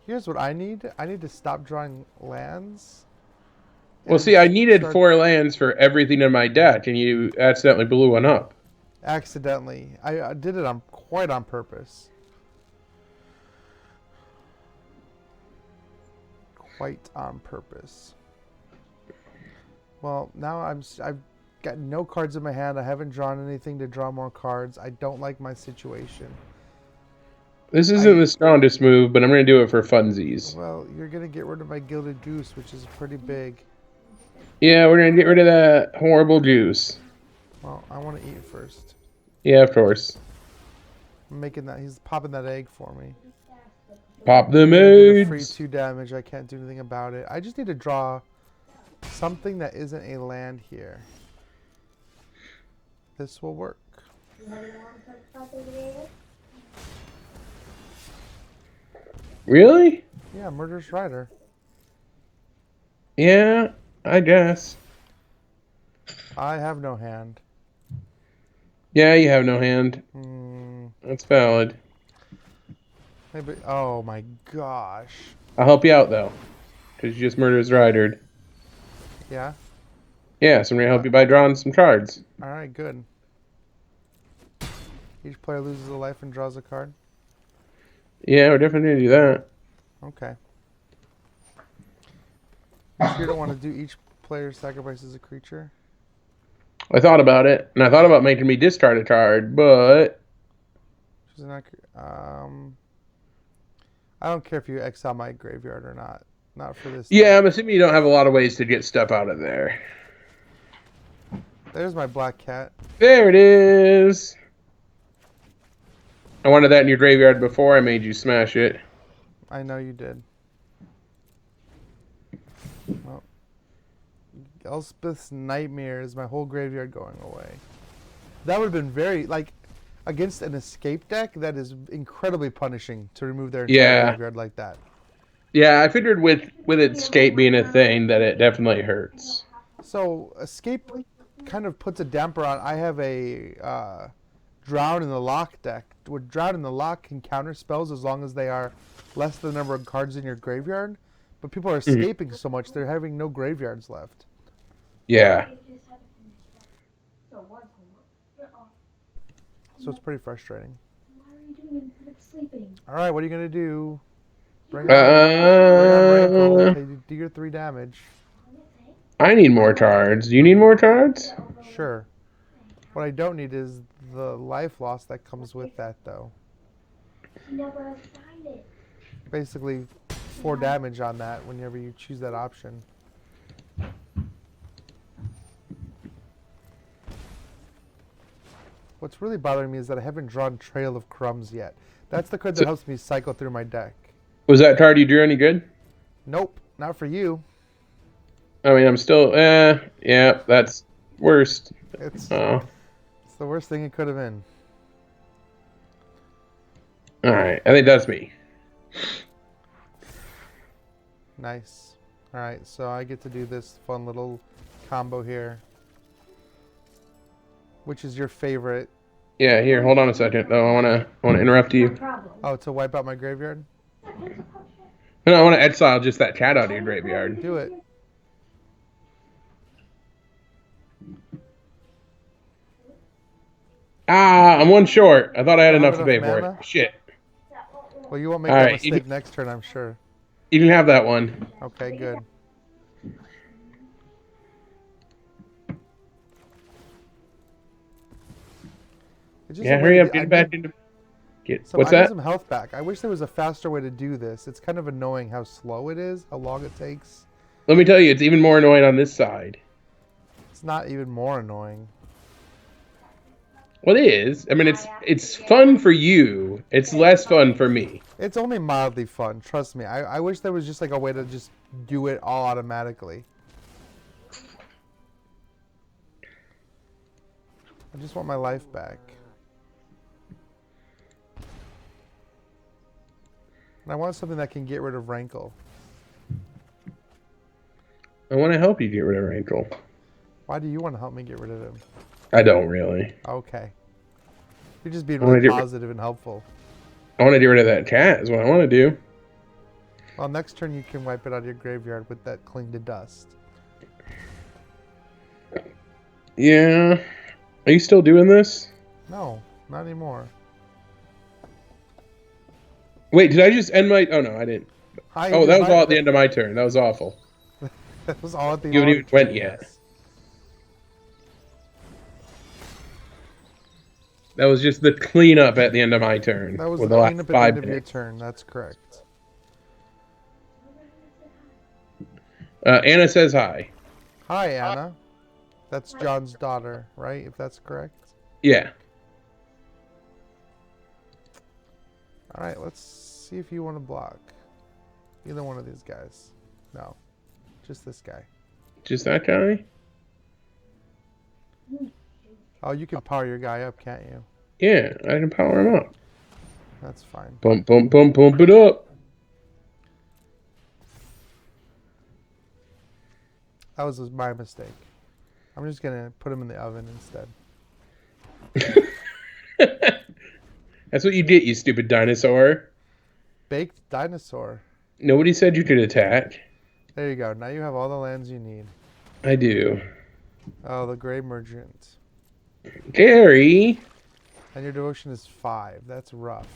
Speaker 2: Here's what I need. I need to stop drawing lands.
Speaker 1: Well, see, I needed 4 lands for everything in my deck, and you accidentally blew one up.
Speaker 2: Accidentally. I did it quite on purpose. Quite on purpose. Well, now I've got no cards in my hand. I haven't drawn anything to draw more cards. I don't like my situation.
Speaker 1: This isn't the strongest move, but I'm going to do it for funsies.
Speaker 2: Well, you're going to get rid of my Gilded Goose, which is pretty big.
Speaker 1: Yeah, we're going to get rid of that horrible juice.
Speaker 2: Well, I want to eat first.
Speaker 1: Yeah, of course.
Speaker 2: I'm making that. He's popping that egg for me.
Speaker 1: Pop them
Speaker 2: eggs.
Speaker 1: eggs.
Speaker 2: Free 2 damage. I can't do anything about it. I just need to draw something that isn't a land here. This will work.
Speaker 1: Really?
Speaker 2: Yeah, Murderous Rider.
Speaker 1: Yeah, I guess.
Speaker 2: I have no hand.
Speaker 1: Yeah, you have no hand. That's valid.
Speaker 2: Maybe. Oh my gosh.
Speaker 1: I'll help you out, though. Because you just Murderous Ridered.
Speaker 2: Yeah?
Speaker 1: Yeah, so I'm going to help you by drawing some cards.
Speaker 2: Alright, good. Each player loses a life and draws a card.
Speaker 1: Yeah, we're definitely gonna do that.
Speaker 2: Okay. So you don't want to do each player sacrifices a creature?
Speaker 1: I thought about it, and I thought about making me discard a card, but
Speaker 2: I don't care if you exile my graveyard or not. Not for this.
Speaker 1: yeah, I'm assuming you don't have a lot of ways to get stuff out of there.
Speaker 2: There's my black cat.
Speaker 1: There it is. I wanted that in your graveyard before I made you smash it.
Speaker 2: I know you did. Well, Elspeth's Nightmare is my whole graveyard going away. That would have been very, like, against an escape deck, that is incredibly punishing to remove their entire graveyard like that.
Speaker 1: Yeah, I figured with escape being a thing that it definitely hurts.
Speaker 2: So escape kind of puts a damper on. I have a Drown in the Lock deck. With Drown in the Lock can counter spells as long as they are less than the number of cards in your graveyard. But people are escaping so much they're having no graveyards left.
Speaker 1: Yeah.
Speaker 2: So it's pretty frustrating.
Speaker 3: Why are you doing it instead of sleeping?
Speaker 2: All right, what are you gonna do? Bring on Rankle. Do your 3 damage.
Speaker 1: I need more cards. Do you need more cards?
Speaker 2: Sure. What I don't need is the life loss that comes with that, though.
Speaker 3: You never assigned it.
Speaker 2: Basically, 4 damage on that whenever you choose that option. What's really bothering me is that I haven't drawn Trail of Crumbs yet. That's the card that helps me cycle through my deck.
Speaker 1: Was that card you drew any good?
Speaker 2: Nope, not for you.
Speaker 1: I mean, I'm still, yeah, that's worst.
Speaker 2: It's the worst thing it could have been.
Speaker 1: Alright, I think that's me.
Speaker 2: Nice. Alright, so I get to do this fun little combo here. Which is your favorite?
Speaker 1: Yeah, here, hold on a second, though. I wanna interrupt you.
Speaker 2: Oh, to wipe out my graveyard?
Speaker 1: No, I want to exile just that cat out of your graveyard.
Speaker 2: Do it.
Speaker 1: Ah, I'm one short. I thought I had enough to pay for it. Shit.
Speaker 2: Well, you won't make that mistake next turn, I'm sure.
Speaker 1: You can have that one.
Speaker 2: Okay, good.
Speaker 1: Yeah, hurry up, get it back into... What's that?
Speaker 2: I need some health back. I wish there was a faster way to do this. It's kind of annoying how slow it is, how long it takes.
Speaker 1: Let me tell you, it's even more annoying on this side.
Speaker 2: It's not even more annoying.
Speaker 1: Well, it is. I mean, it's fun for you. It's less fun for me.
Speaker 2: It's only mildly fun, trust me. I wish there was just like a way to just do it all automatically. I just want my life back. And I want something that can get rid of Rankle.
Speaker 1: I want to help you get rid of Rankle.
Speaker 2: Why do you want to help me get rid of him?
Speaker 1: I don't really.
Speaker 2: Okay. You're just being really positive and helpful.
Speaker 1: I want to get rid of that cat is what I want to do.
Speaker 2: Well, next turn you can wipe it out of your graveyard with that cling to dust.
Speaker 1: Yeah. Are you still doing this?
Speaker 2: No, not anymore.
Speaker 1: Wait, did I just end my... Oh, no, I didn't. Oh, that was all at the end of my turn. That was awful.
Speaker 2: That was all at the end.
Speaker 1: You haven't even went yet. That was just the cleanup at the end of my turn.
Speaker 2: That was the cleanup at the end of your turn. That's correct.
Speaker 1: Anna says hi.
Speaker 2: Hi, Anna. That's John's daughter, right? If that's correct.
Speaker 1: Yeah.
Speaker 2: All right, let's see if you want to block. Either one of these guys. No. Just this guy.
Speaker 1: Just that guy?
Speaker 2: Oh, you can power your guy up, can't you?
Speaker 1: Yeah, I can power him up.
Speaker 2: That's fine.
Speaker 1: Bump it up.
Speaker 2: That was my mistake. I'm just going to put him in the oven instead.
Speaker 1: That's what you get, you stupid dinosaur.
Speaker 2: Baked dinosaur.
Speaker 1: Nobody said you could attack.
Speaker 2: There you go. Now you have all the lands you need.
Speaker 1: I do.
Speaker 2: Oh, the Grey Merchant.
Speaker 1: Gary.
Speaker 2: And your devotion is 5. That's rough.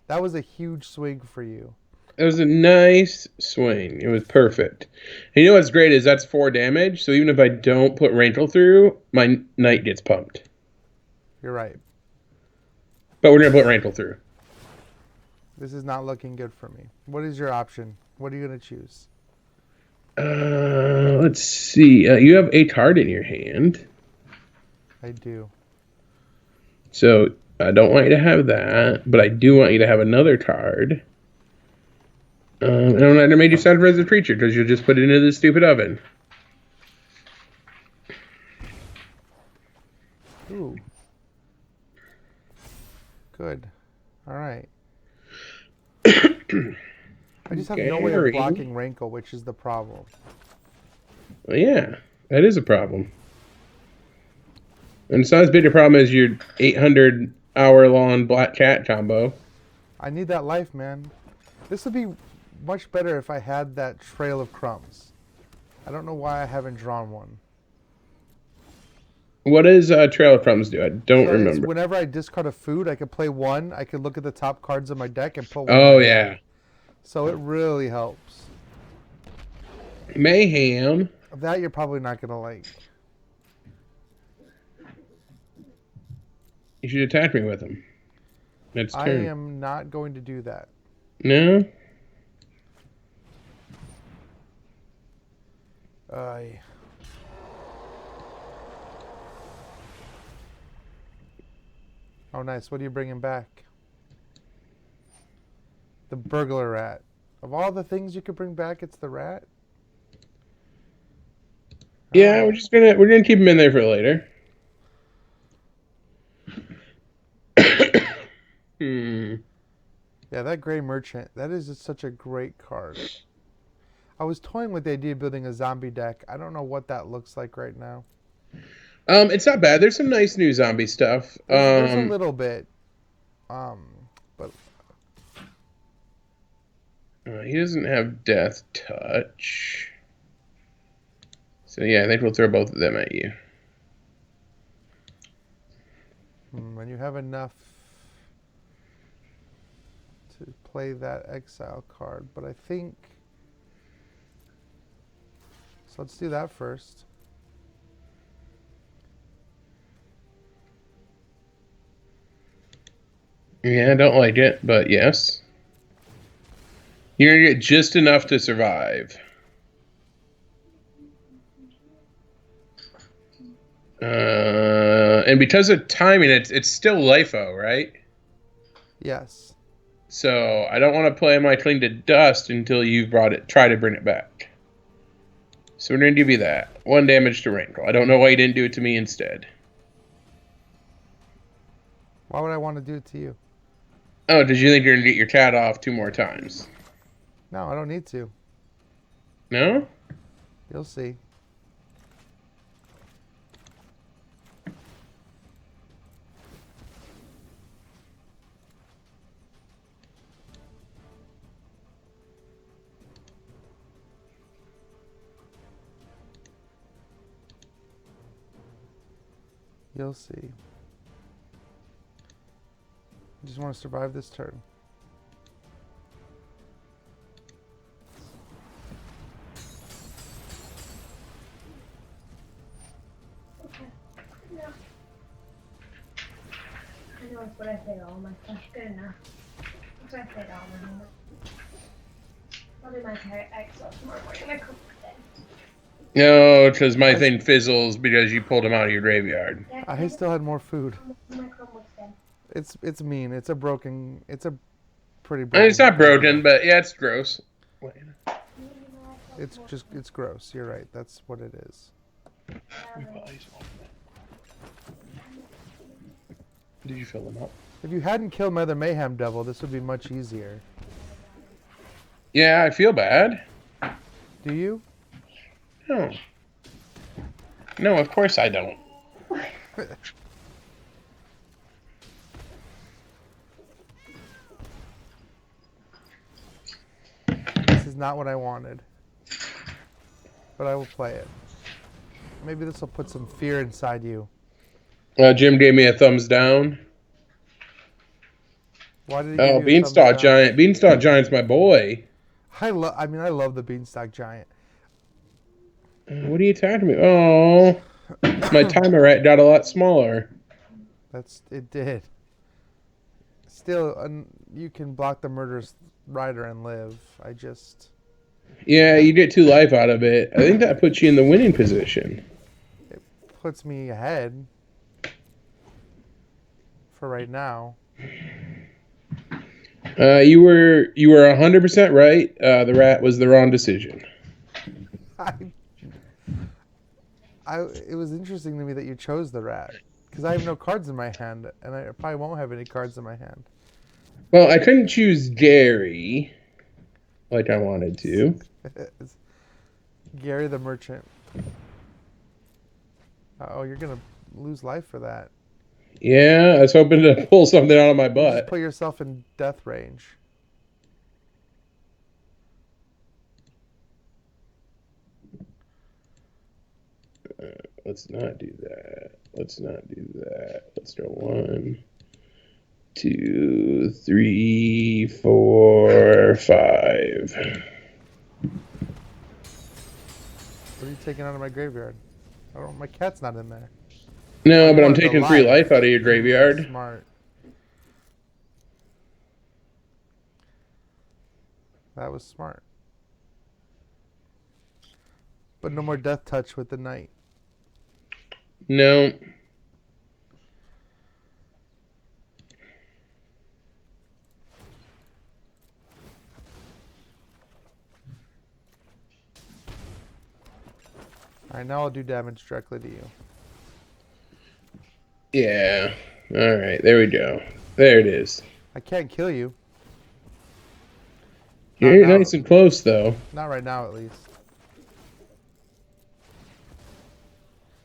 Speaker 2: That was a huge swing for you.
Speaker 1: It was a nice swing. It was perfect. And you know what's great is that's 4 damage, so even if I don't put Rankle through, my knight gets pumped.
Speaker 2: You're right.
Speaker 1: But we're going to put Rankle through.
Speaker 2: This is not looking good for me. What is your option? What are you going to choose?
Speaker 1: Let's see. You have a card in your hand.
Speaker 2: I do.
Speaker 1: So I don't want you to have that, but I do want you to have another card. And I'm not going to make you sound as a creature because you'll just put it into the stupid oven.
Speaker 2: Ooh. Good. All right. I just have no way of blocking Rankle, which is the problem.
Speaker 1: Well, yeah, that is a problem. And it's not as big a problem as your 800-hour-long Black Cat combo.
Speaker 2: I need that life, man. This would be much better if I had that Trail of Crumbs. I don't know why I haven't drawn one.
Speaker 1: What does Trail of Crumbs do? I don't remember.
Speaker 2: Whenever I discard a food, I could play 1. I could look at the top cards of my deck and put 1.
Speaker 1: Oh, yeah.
Speaker 2: So it really helps.
Speaker 1: Mayhem.
Speaker 2: That you're probably not going to like.
Speaker 1: You should attack me with him. Next turn.
Speaker 2: I am not going to do that.
Speaker 1: No?
Speaker 2: Oh, nice. What are you bringing back? The burglar rat. Of all the things you could bring back, it's the rat?
Speaker 1: Yeah, we're gonna keep him in there for later.
Speaker 2: Yeah, that Gray Merchant, that is just such a great card. I was toying with the idea of building a zombie deck. I don't know what that looks like right now.
Speaker 1: It's not bad. There's some nice new zombie stuff.
Speaker 2: There's a little bit. But
Speaker 1: he doesn't have Death Touch. So yeah, I think we'll throw both of them at you.
Speaker 2: when you have enough to play that exile card, but I think... So let's do that first.
Speaker 1: Yeah, I don't like it, but yes. You're going to get just enough to survive. And because of timing, it's still LIFO, right?
Speaker 2: Yes.
Speaker 1: So I don't want to play my Cling to Dust until you've try to bring it back. So we're going to give you that. 1 damage to Rankle. I don't know why you didn't do it to me instead.
Speaker 2: Why would I want to do it to you?
Speaker 1: Oh, did you think you're going to get your cat off 2 more times?
Speaker 2: No, I don't need to.
Speaker 1: No?
Speaker 2: You'll see. You'll see. I just want to survive this turn.
Speaker 3: Okay. No. I know it's what I say all my stuff. Good enough. That's what I say all my homework. I'll do my exile tomorrow morning. My Chromebook then.
Speaker 1: No, because my thing fizzles because you pulled him out of your graveyard.
Speaker 3: Yeah,
Speaker 2: I still had more food.
Speaker 3: My Chromebook's dead.
Speaker 2: It's mean. It's a pretty
Speaker 1: I mean,
Speaker 2: broken.
Speaker 1: it's not broken, but yeah, it's gross.
Speaker 2: It's gross. You're right. That's what it is.
Speaker 1: Did you fill them up?
Speaker 2: If you hadn't killed my other Mayhem Devil, this would be much easier.
Speaker 1: Yeah, I feel bad.
Speaker 2: Do you?
Speaker 1: No. No, of course I don't.
Speaker 2: This is not what I wanted. But I will play it. Maybe this will put some fear inside you.
Speaker 1: Jim gave me a thumbs down.
Speaker 2: Why did he give
Speaker 1: Oh,
Speaker 2: you a thumbs
Speaker 1: Beanstalk
Speaker 2: down?
Speaker 1: Giant. Beanstalk Giant's my boy.
Speaker 2: I love the Beanstalk Giant.
Speaker 1: What are you talking about? Oh, my timer rat got a lot smaller.
Speaker 2: It did. Still, you can block the murderous rider and live.
Speaker 1: Yeah, you get 2 life out of it. I think that puts you in the winning position.
Speaker 2: It puts me ahead for right now.
Speaker 1: You were 100% right. The rat was the wrong decision.
Speaker 2: It was interesting to me that you chose the rat because I have no cards in my hand, and I probably won't have any cards in my hand.
Speaker 1: Well, I couldn't choose Gary like I wanted to.
Speaker 2: Gary the Merchant. Oh, you're gonna lose life for that.
Speaker 1: Yeah, I was hoping to pull something out of my
Speaker 2: You just
Speaker 1: butt.
Speaker 2: put yourself in death range.
Speaker 1: Let's not do that. Let's not do that. Let's go 1, 2, 3, 4, 5.
Speaker 2: What are you taking out of my graveyard? My cat's not in there.
Speaker 1: No,
Speaker 2: Oh,
Speaker 1: but I'm
Speaker 2: it's
Speaker 1: taking 3
Speaker 2: alive.
Speaker 1: life out of your graveyard.
Speaker 2: Smart. That was smart. But no more death touch with the knight.
Speaker 1: No.
Speaker 2: Alright, now I'll do damage directly to you.
Speaker 1: Yeah. All right, there we go. There it is.
Speaker 2: I can't kill you.
Speaker 1: You're
Speaker 2: Not now.
Speaker 1: nice and close, though.
Speaker 2: Not right now, at least.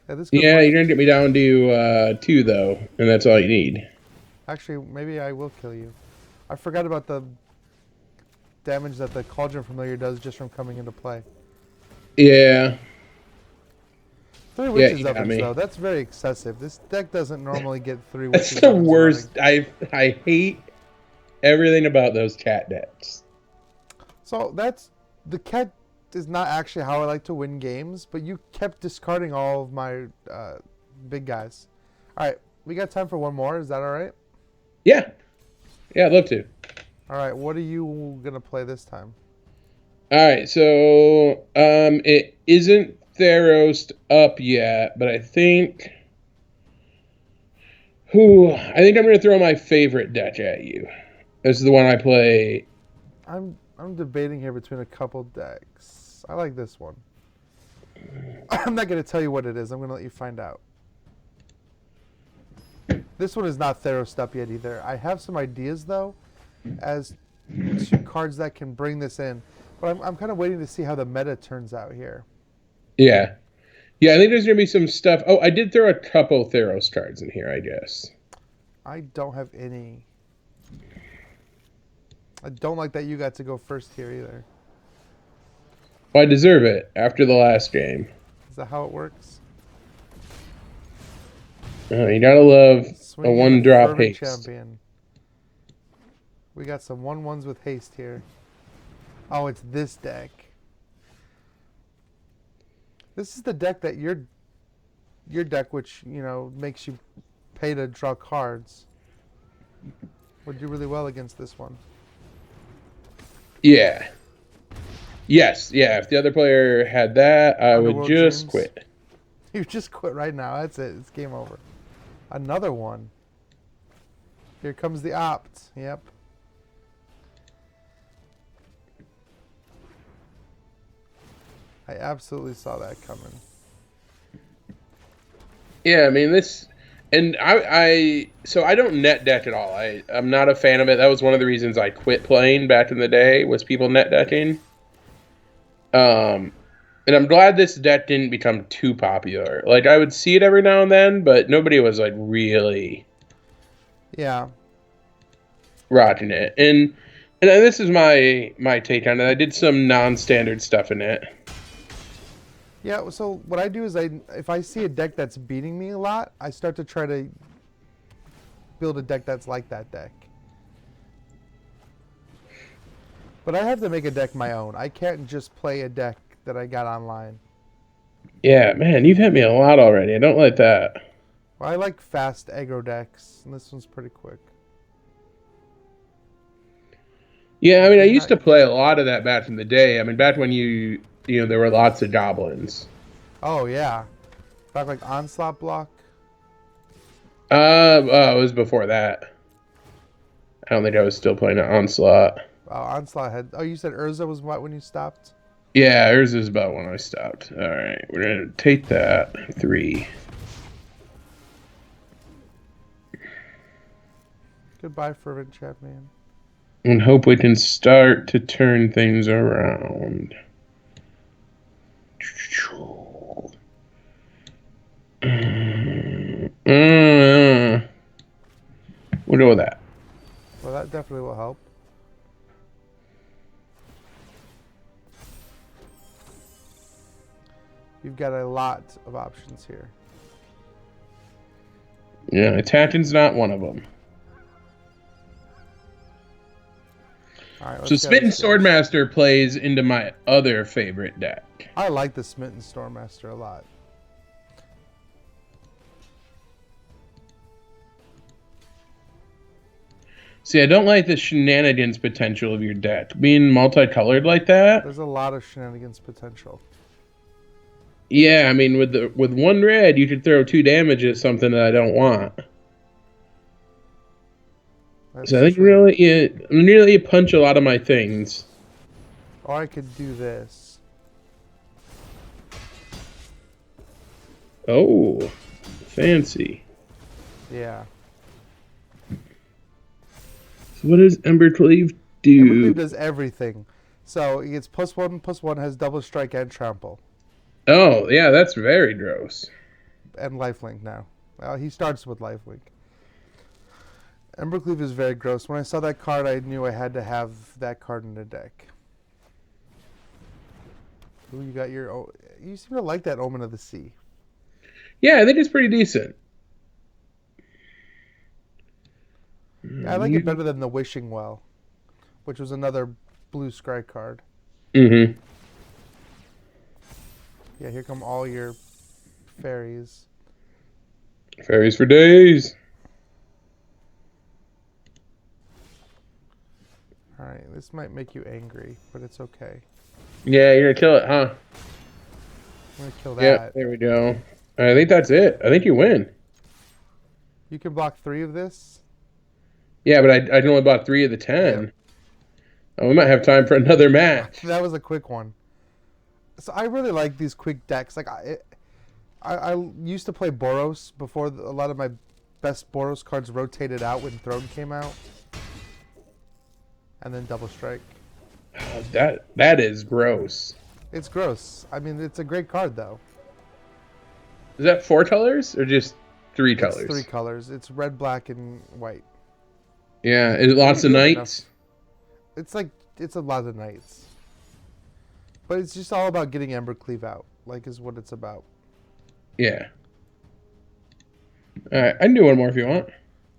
Speaker 2: Yeah, this goes
Speaker 1: Yeah,
Speaker 2: much-
Speaker 1: you're gonna get me down to 2, though, and that's all you need.
Speaker 2: Actually, maybe I will kill you. I forgot about the damage that the Cauldron Familiar does just from coming into play.
Speaker 1: Yeah.
Speaker 2: 3
Speaker 1: Yeah,
Speaker 2: witches
Speaker 1: you got
Speaker 2: ovens,
Speaker 1: me.
Speaker 2: though. That's very excessive. This deck doesn't normally get 3 witches
Speaker 1: That's the
Speaker 2: ovens
Speaker 1: worst.
Speaker 2: running.
Speaker 1: I hate everything about those cat decks.
Speaker 2: So the cat is not actually how I like to win games, but you kept discarding all of my big guys. All right, we got time for one more. Is that all right?
Speaker 1: Yeah. Yeah, I'd love to.
Speaker 2: All right, what are you gonna play this time?
Speaker 1: All right, so it isn't Theros up yet, but I think I think I'm gonna throw my favorite deck at you. This is the one I play.
Speaker 2: I'm debating here between a couple decks. I like this one. I'm not gonna tell you what it is. I'm gonna let you find out. This one is not Theros up yet either. I have some ideas though, as to cards that can bring this in, but I'm kind of waiting to see how the meta turns out here.
Speaker 1: Yeah. Yeah, I think there's gonna be some stuff. Oh, I did throw a couple Theros cards in here, I guess.
Speaker 2: I don't have any. I don't like that you got to go first here either.
Speaker 1: Well, I deserve it after the last game.
Speaker 2: Is that how it works?
Speaker 1: You gotta love
Speaker 2: Swinging
Speaker 1: a
Speaker 2: the
Speaker 1: 1-drop
Speaker 2: fervent
Speaker 1: haste.
Speaker 2: champion. We got some 1/1s with haste here. Oh, it's this deck. This is the deck that your deck, which makes you pay to draw cards, would do really well against this one.
Speaker 1: Yeah. Yes, yeah. If the other player had that, I would
Speaker 2: Underworld
Speaker 1: just
Speaker 2: Dreams.
Speaker 1: quit.
Speaker 2: You just quit right now. That's it. It's game over. Another one. Here comes the opt. Yep. I absolutely saw that coming.
Speaker 1: Yeah, I mean this, and so I don't net deck at all. I'm not a fan of it. That was one of the reasons I quit playing back in the day, was people net decking. And I'm glad this deck didn't become too popular. Like, I would see it every now and then, but nobody was like really rocking it. And this is my take on it. I did some non-standard stuff in it.
Speaker 2: Yeah, so what I do is if I see a deck that's beating me a lot, I start to try to build a deck that's like that deck. But I have to make a deck my own. I can't just play a deck that I got online.
Speaker 1: Yeah, man, you've hit me a lot already. I don't like that.
Speaker 2: Well, I like fast aggro decks, and this one's pretty quick.
Speaker 1: Yeah, I mean, I used to play a lot of that back in the day. I mean, back when there were lots of goblins.
Speaker 2: Oh, yeah. Back like Onslaught block.
Speaker 1: It was before that. I don't think I was still playing an Onslaught.
Speaker 2: Onslaught had... Oh, you said Urza was what when you stopped?
Speaker 1: Yeah, yours is about when I stopped. All right, we're going to take that. 3.
Speaker 2: Goodbye, Fervent Chat Man.
Speaker 1: And hope we can start to turn things around. We'll go with that.
Speaker 2: Well, that definitely will help. You've got a lot of options here.
Speaker 1: Yeah, attacking's not one of them.
Speaker 2: All right,
Speaker 1: So Smitten Swordmaster plays into my other favorite deck.
Speaker 2: I like the Smitten Stormmaster a lot.
Speaker 1: See, I don't like the shenanigans potential of your deck. Being multicolored like that.
Speaker 2: There's a lot of shenanigans potential.
Speaker 1: Yeah, I mean, with one red, you could throw 2 damage at something that I don't want.
Speaker 2: That's
Speaker 1: so I think really you punch a lot of my things.
Speaker 2: Or I could do this.
Speaker 1: Oh, fancy.
Speaker 2: Yeah.
Speaker 1: So what does Embercleave do?
Speaker 2: Embercleave does everything. So he gets +1/+1, has double strike and trample.
Speaker 1: Oh, yeah, that's very gross.
Speaker 2: And lifelink now. Well, he starts with lifelink. Embercleave is very gross. When I saw that card, I knew I had to have that card in the deck. Ooh, you got your... You seem to like that Omen of the Sea.
Speaker 1: Yeah, I think it's pretty decent.
Speaker 2: Yeah, I like it better than the Wishing Well, which was another blue scry card.
Speaker 1: Mm-hmm.
Speaker 2: Yeah, here come all your fairies.
Speaker 1: Fairies for days.
Speaker 2: Alright, this might make you angry, but it's okay.
Speaker 1: Yeah, you're gonna kill it, huh?
Speaker 2: I'm gonna kill that.
Speaker 1: Yeah, there we go. I think that's it. I think you win.
Speaker 2: You can block 3 of this.
Speaker 1: Yeah, but I only bought 3 of the 10. Yep. Oh, we might have time for another match.
Speaker 2: That was a quick one. So I really like these quick decks. Like I used to play Boros before a lot of my best Boros cards rotated out when Throne came out. And then Double Strike.
Speaker 1: That is gross.
Speaker 2: It's gross. I mean, it's a great card though.
Speaker 1: Is that 4 colors or just 3 colors?
Speaker 2: It's 3 colors. It's red, black, and white.
Speaker 1: Yeah, is it lots of knights?
Speaker 2: It's a lot of knights. But it's just all about getting Embercleave out, like is what it's about.
Speaker 1: Yeah. Alright, I can do one more if you want.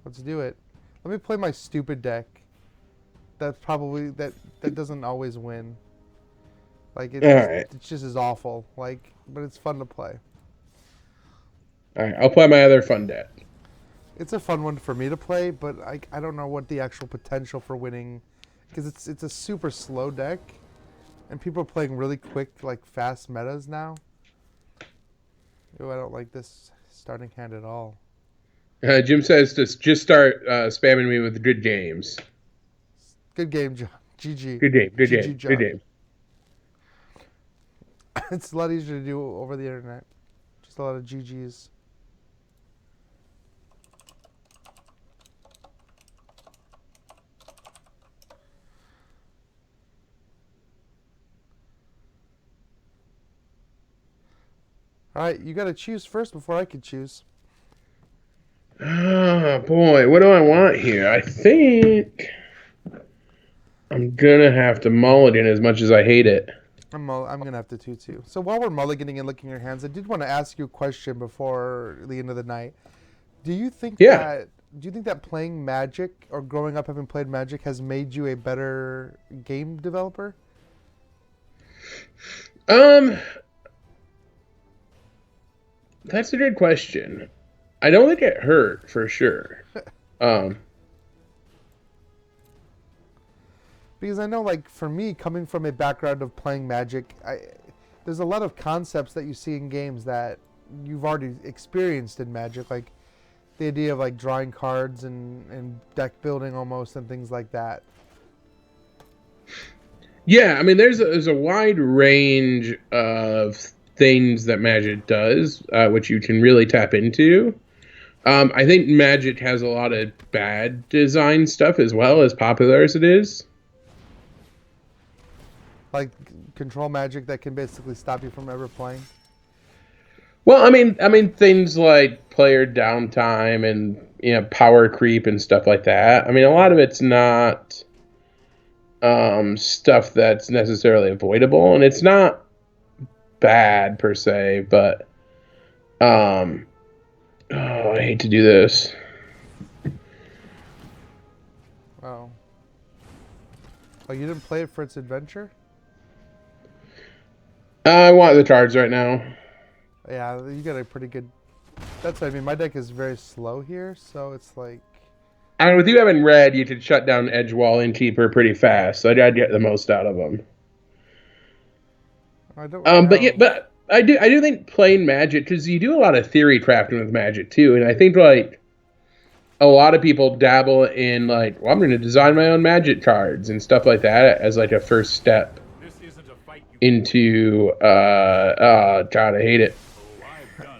Speaker 2: Let's do it. Let me play my stupid deck. That's probably that doesn't always win. Like it's just as awful. Like, but it's fun to play.
Speaker 1: Alright, I'll play my other fun deck.
Speaker 2: It's a fun one for me to play, but I don't know what the actual potential for winning, because it's a super slow deck, and people are playing really quick, like fast metas now. Ooh, I don't like this starting hand at all.
Speaker 1: Jim says to just start spamming me with good games.
Speaker 2: Good game, John. GG.
Speaker 1: Good game. Good
Speaker 2: GG,
Speaker 1: game.
Speaker 2: John.
Speaker 1: Good game.
Speaker 2: It's a lot easier to do over the internet. Just a lot of GGs. All right, you got to choose first before I could choose.
Speaker 1: Oh, boy. What do I want here? I think I'm going to have to mulligan as much as I hate it.
Speaker 2: I'm going to have to too. So while we're mulliganing and looking at your hands, I did want to ask you a question before the end of the night. Do you think that do you think that playing Magic or growing up having played Magic has made you a better game developer?
Speaker 1: That's a good question. I don't think it hurt for sure.
Speaker 2: Because I know, like, for me, coming from a background of playing Magic, there's a lot of concepts that you see in games that you've already experienced in Magic, like the idea of like drawing cards and deck building almost and things like that.
Speaker 1: Yeah, I mean, there's a wide range of things that Magic does, which you can really tap into. I think Magic has a lot of bad design stuff as well, as popular as it is.
Speaker 2: Like control Magic that can basically stop you from ever playing.
Speaker 1: Well, I mean things like player downtime and power creep and stuff like that. I mean, a lot of it's not stuff that's necessarily avoidable, and it's not bad per se, but I hate to do this.
Speaker 2: Oh, you didn't play it for its adventure?
Speaker 1: I want the cards right now.
Speaker 2: Yeah, you got a pretty good. That's what I mean. My deck is very slow here, so it's like.
Speaker 1: I mean, with you having red, you could shut down Edgewall and Keeper pretty fast. So I'd get the most out of them.
Speaker 2: I don't. Know.
Speaker 1: But I do think playing Magic, because you do a lot of theory crafting with Magic too, and I think like a lot of people dabble in like, well, I'm going to design my own Magic cards and stuff like that as like a first step into. God, I hate it.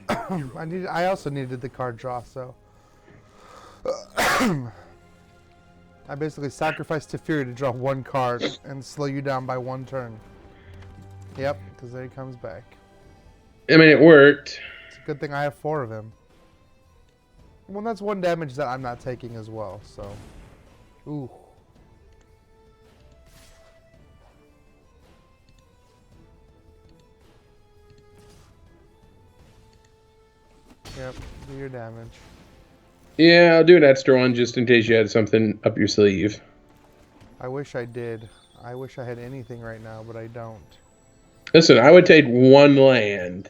Speaker 2: I also needed the card draw, so I basically sacrificed Teferi to draw one card and slow you down by one turn. Yep, because there he comes back.
Speaker 1: I mean, it worked.
Speaker 2: It's a good thing I have 4 of him. Well, that's 1 damage that I'm not taking as well, so. Ooh. Yep, do your damage.
Speaker 1: Yeah, I'll do an extra one just in case you had something up your sleeve.
Speaker 2: I wish I did. I wish I had anything right now, but I don't.
Speaker 1: Listen, I would take 1 land.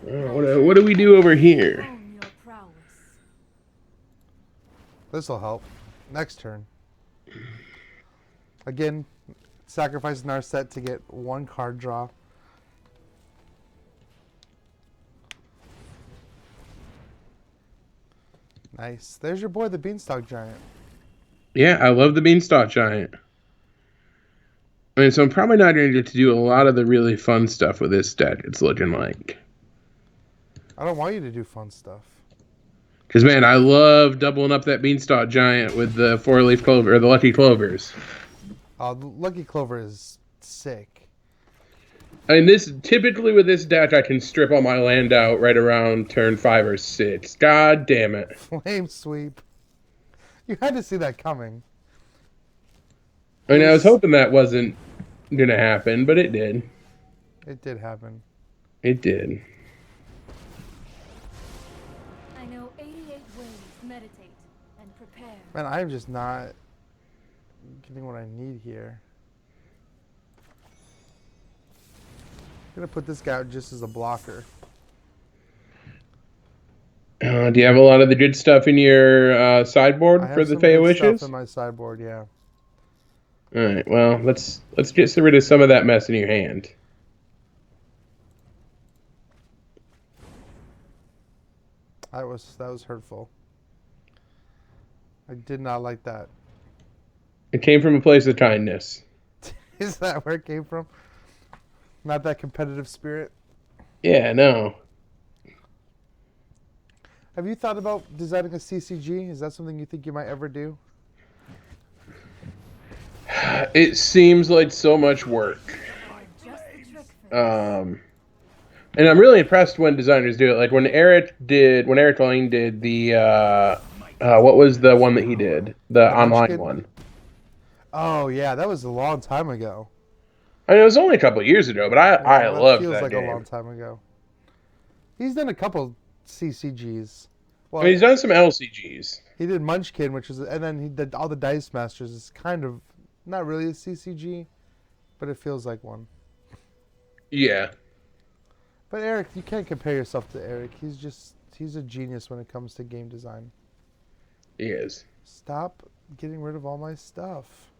Speaker 1: Oh, what do we do over here?
Speaker 2: This'll help. Next turn. Again, sacrificing our set to get 1 card draw. Nice. There's your boy, the Beanstalk Giant.
Speaker 1: Yeah, I love the Beanstalk Giant. I mean, so I'm probably not going to get to do a lot of the really fun stuff with this deck, it's looking like.
Speaker 2: I don't want you to do fun stuff.
Speaker 1: Because, man, I love doubling up that Beanstalk Giant with the 4-leaf clover, or the Lucky Clovers.
Speaker 2: Oh, the Lucky Clover is sick.
Speaker 1: I mean, typically with this deck, I can strip all my land out right around turn 5 or 6. God damn it.
Speaker 2: Flame Sweep. You had to see that coming.
Speaker 1: I mean, I was hoping that wasn't going to happen, but it did.
Speaker 2: It did happen.
Speaker 1: It did.
Speaker 4: I know 88 ways. Meditate and prepare.
Speaker 2: Man, I'm just not getting what I need here. I'm going to put this guy out just as a blocker.
Speaker 1: Do you have a lot of the good stuff in your sideboard for the Fey Wishes?
Speaker 2: Stuff in my sideboard, yeah.
Speaker 1: All right. Well, let's get rid of some of that mess in your hand.
Speaker 2: That was hurtful. I did not like that.
Speaker 1: It came from a place of kindness.
Speaker 2: Is that where it came from? Not that competitive spirit?
Speaker 1: Yeah, no.
Speaker 2: Have you thought about designing a CCG? Is that something you think you might ever do?
Speaker 1: It seems like so much work. And I'm really impressed when designers do it. Like when Eric Lane did the what was the one that he did? The online one.
Speaker 2: Oh yeah, that was a long time ago.
Speaker 1: I mean, it was only a couple of years ago, but I loved that game.
Speaker 2: Feels like a long time ago. He's done a couple CCGs. Well,
Speaker 1: I mean, he's done some LCGs.
Speaker 2: he did Munchkin, which is, and then he did all the Dice Masters. It's kind of not really a CCG, but it feels like one.
Speaker 1: Yeah.
Speaker 2: But Eric, you can't compare yourself to Eric. He's a genius when it comes to game design.
Speaker 1: He is.
Speaker 2: Stop getting rid of all my stuff.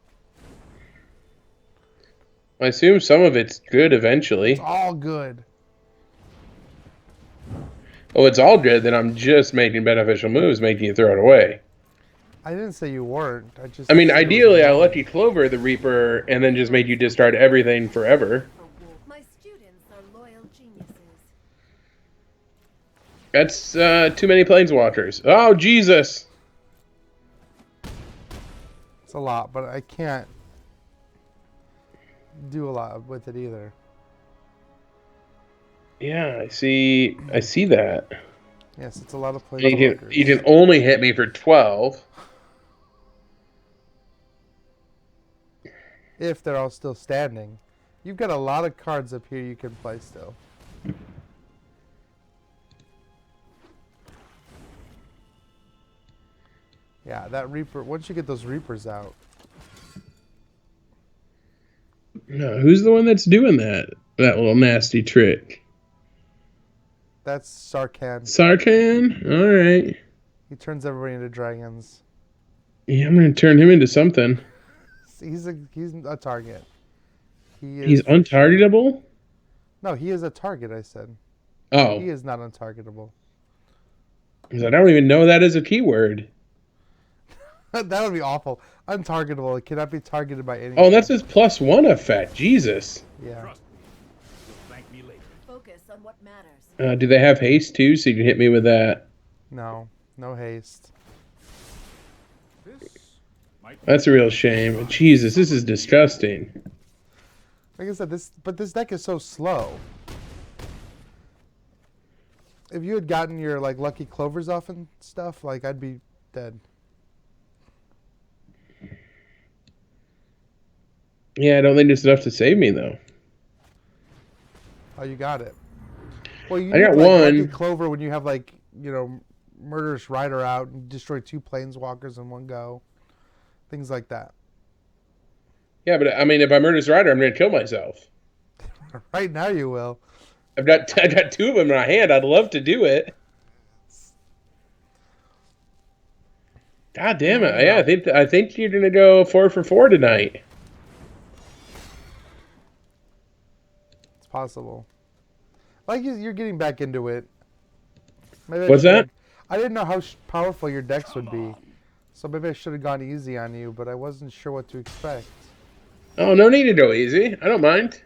Speaker 1: I assume some of it's good eventually.
Speaker 2: It's all good.
Speaker 1: Oh, it's all good, then I'm just making beneficial moves, making you throw it away.
Speaker 2: I didn't say you weren't.
Speaker 1: I mean, ideally, I let you Clover the Reaper and then just made you discard everything forever.
Speaker 4: My students are loyal geniuses.
Speaker 1: That's too many Planeswalkers. Oh, Jesus!
Speaker 2: It's a lot, but I can't do a lot with it either.
Speaker 1: Yeah, I see that.
Speaker 2: Yes, it's a lot of
Speaker 1: You
Speaker 2: Planeswalkers.
Speaker 1: can only hit me for 12.
Speaker 2: If they're all still standing. You've got a lot of cards up here you can play still. Yeah, that Reaper, once you get those Reapers out.
Speaker 1: No, who's the one that's doing that? That little nasty trick.
Speaker 2: That's Sarkhan.
Speaker 1: Sarkhan? Alright.
Speaker 2: He turns everybody into dragons.
Speaker 1: Yeah, I'm going to turn him into something.
Speaker 2: He's a target.
Speaker 1: He's untargetable?
Speaker 2: No, he is a target, I said.
Speaker 1: Oh.
Speaker 2: He is not untargetable.
Speaker 1: I don't even know that as a keyword.
Speaker 2: That would be awful. Untargetable. It cannot be targeted by anything.
Speaker 1: Oh, that's his +1 effect. Jesus.
Speaker 2: Yeah.
Speaker 4: Focus on what matters.
Speaker 1: Do they have haste too, so you can hit me with that?
Speaker 2: No. No haste.
Speaker 1: That's a real shame. Jesus, this is disgusting.
Speaker 2: Like I said, this deck is so slow. If you had gotten your like lucky clovers off and stuff, like I'd be dead.
Speaker 1: Yeah, I don't think there's enough to save me though.
Speaker 2: Oh, you got it. Well, you
Speaker 1: I got
Speaker 2: need, like,
Speaker 1: one.
Speaker 2: lucky clover when you have like, you know, Murderous Rider out and destroy 2 planeswalkers in one go. Things like that.
Speaker 1: Yeah, but I mean, if I Murderous Rider, I'm going to kill myself.
Speaker 2: Right now you will.
Speaker 1: I got 2 of them in my hand. I'd love to do it. God damn it! Yeah, I think you're going to go 4 for 4 tonight.
Speaker 2: It's possible. Like you're getting back into it. Maybe
Speaker 1: What's that?
Speaker 2: I didn't know how powerful your decks would be, so maybe I should have gone easy on you, but I wasn't sure what to expect.
Speaker 1: Oh, no need to go easy. I don't mind.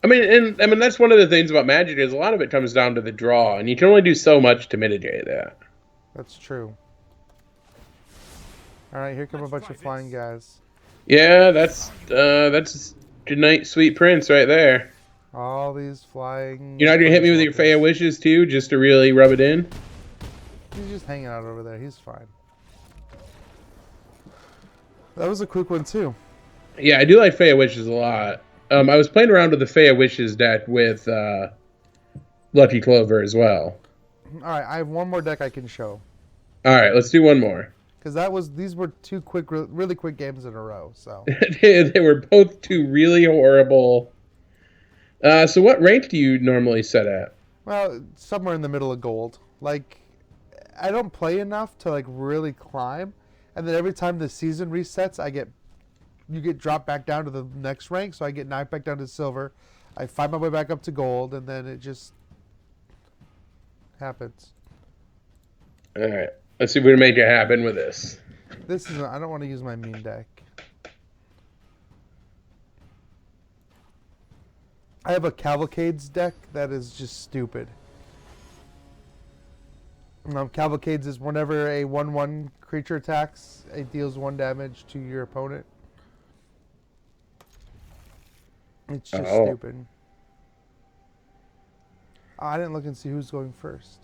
Speaker 1: I mean, that's one of the things about Magic is a lot of it comes down to the draw, and you can only do so much to mitigate that.
Speaker 2: That's true. All right, here come a bunch of flying guys.
Speaker 1: Yeah, that's good night, sweet prince, right there.
Speaker 2: All these flying.
Speaker 1: You're not gonna hit me with your Fey of Wishes too, just to really rub it in.
Speaker 2: He's just hanging out over there. He's fine. That was a quick one too.
Speaker 1: Yeah, I do like Fey of Wishes a lot. I was playing around with the Fey of Wishes deck with Lucky Clover as well.
Speaker 2: All right, I have one more deck I can show.
Speaker 1: All right, let's do one more.
Speaker 2: Because these were 2 quick, really quick games in a row. So
Speaker 1: They were both 2 really horrible. So what rank do you normally set at?
Speaker 2: well, somewhere in the middle of gold. Like, I don't play enough to like really climb, and then every time the season resets, you get dropped back down to the next rank. So I get knocked back down to silver. I find my way back up to gold, and then it just happens.
Speaker 1: All right, let's see if we can make it happen with this.
Speaker 2: I don't want to use my mean deck. I have a Cavalcades deck that is just stupid. Cavalcades is whenever a 1/1 creature attacks, it deals 1 damage to your opponent. It's just stupid. Oh, I didn't look and see who's going first.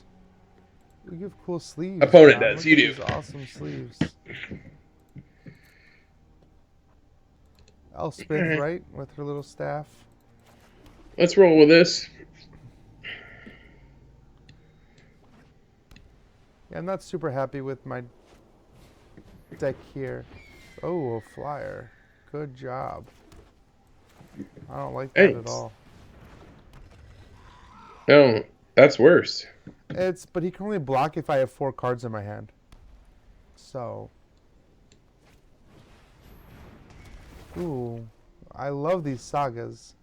Speaker 2: We give cool sleeves.
Speaker 1: Opponent
Speaker 2: John.
Speaker 1: does.
Speaker 2: Look
Speaker 1: You
Speaker 2: at
Speaker 1: do.
Speaker 2: these awesome sleeves. Elspeth, right, with her little staff.
Speaker 1: Let's roll with this.
Speaker 2: Yeah, I'm not super happy with my deck here. Oh, a flyer. Good job. I don't like that at
Speaker 1: Thanks.
Speaker 2: all.
Speaker 1: No, that's worse.
Speaker 2: But he can only block if I have 4 cards in my hand. So. Ooh, I love these sagas.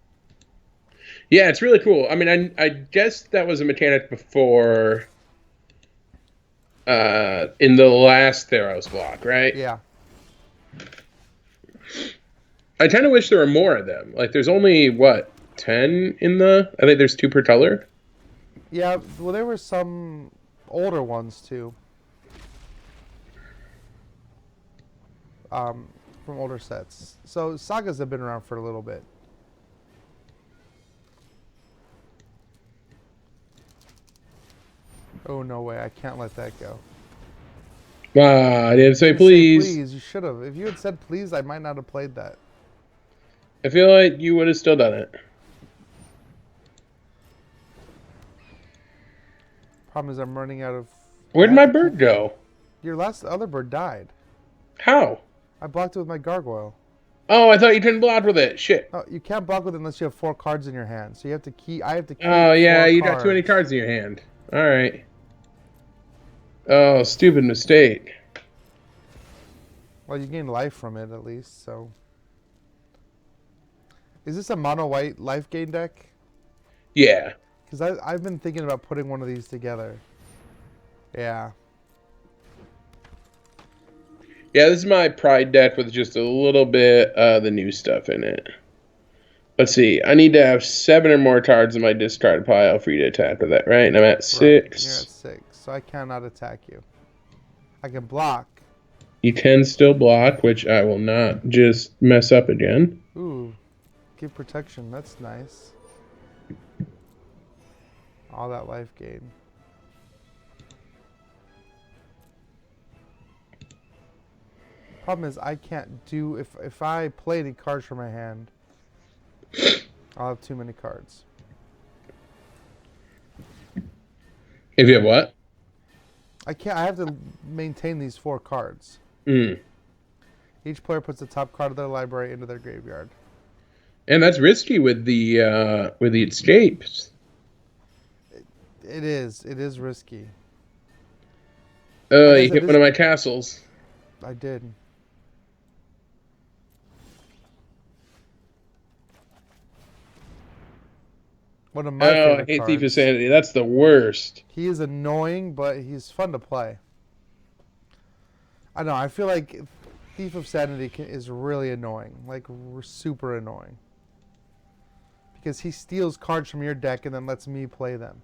Speaker 1: Yeah, it's really cool. I mean, I guess that was a mechanic before in the last Theros block, right?
Speaker 2: Yeah.
Speaker 1: I kind of wish there were more of them. Like, there's only, what, 10 in the... I think there's 2 per color.
Speaker 2: Yeah, well, there were some older ones, too. From older sets. So, sagas have been around for a little bit. Oh, no way. I can't let that go.
Speaker 1: I didn't say
Speaker 2: You
Speaker 1: please.
Speaker 2: say please. You should have. If you had said please, I might not have played that.
Speaker 1: I feel like you would have still done it.
Speaker 2: Problem is, I'm running out of...
Speaker 1: Where'd my bird go?
Speaker 2: Your other bird died.
Speaker 1: How?
Speaker 2: I blocked it with my gargoyle.
Speaker 1: Oh, I thought you couldn't block with it. Shit.
Speaker 2: No, you can't block with it unless you have 4 cards in your hand. So you have to keep... I have to keep
Speaker 1: Oh, yeah,
Speaker 2: 4
Speaker 1: you got too many cards in your hand. All right. Oh, stupid mistake.
Speaker 2: Well, you gain life from it, at least, so... Is this a mono-white life gain deck?
Speaker 1: Yeah.
Speaker 2: Because I've been thinking about putting one of these together. Yeah.
Speaker 1: Yeah, this is my pride deck with just a little bit of the new stuff in it. Let's see. I need to have 7 or more cards in my discard pile for you to attack with that, right? And I'm at 6.
Speaker 2: Right. You're at 6, so I cannot attack you. I can block.
Speaker 1: You can still block, which I will not just mess up again.
Speaker 2: Ooh. Give protection. That's nice. All that life gain. Problem is, I can't do... If I play any cards from my hand, I'll have too many cards.
Speaker 1: If you have what?
Speaker 2: I can't... I have to maintain these 4 cards.
Speaker 1: Mm.
Speaker 2: Each player puts the top card of their library into their graveyard.
Speaker 1: And that's risky with the escapes.
Speaker 2: It is. It is risky.
Speaker 1: You hit one of my castles.
Speaker 2: I did. One of my favorite
Speaker 1: I hate
Speaker 2: cards.
Speaker 1: Thief of Sanity. That's the worst.
Speaker 2: He is annoying, but he's fun to play. I know. I feel like Thief of Sanity is really annoying. Like, super annoying. Because he steals cards from your deck and then lets me play them.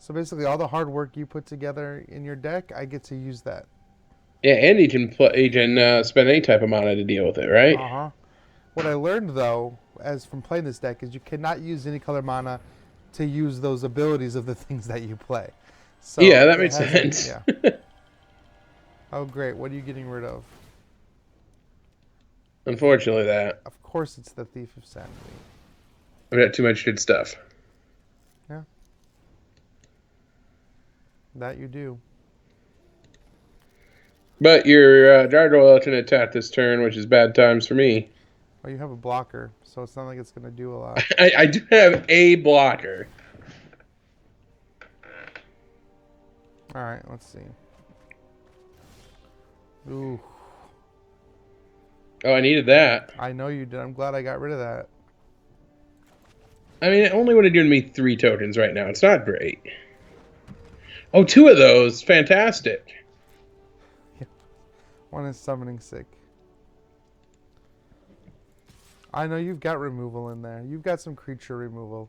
Speaker 2: So basically, all the hard work you put together in your deck, I get to use that.
Speaker 1: Yeah, and he can spend any type of mana to deal with it, right?
Speaker 2: Uh-huh. What I learned, though, from playing this deck, is you cannot use any color mana to use those abilities of the things that you play. So
Speaker 1: yeah, that makes sense.
Speaker 2: Yeah. Oh, great. What are you getting rid of?
Speaker 1: Unfortunately, that.
Speaker 2: Of course it's the Thief of Sanity.
Speaker 1: I've got too much good stuff.
Speaker 2: Yeah. That you do.
Speaker 1: But your Gargoyle can attack this turn, which is bad times for me.
Speaker 2: Well, you have a blocker, so it's not like it's going to do a lot.
Speaker 1: I do have a blocker.
Speaker 2: All right, let's see. Ooh.
Speaker 1: Oh, I needed that.
Speaker 2: I know you did. I'm glad I got rid of that.
Speaker 1: I mean, it only would have given me 3 tokens right now. It's not great. Oh, 2 of those. Fantastic.
Speaker 2: One is summoning sick. I know you've got removal in there. You've got some creature removal.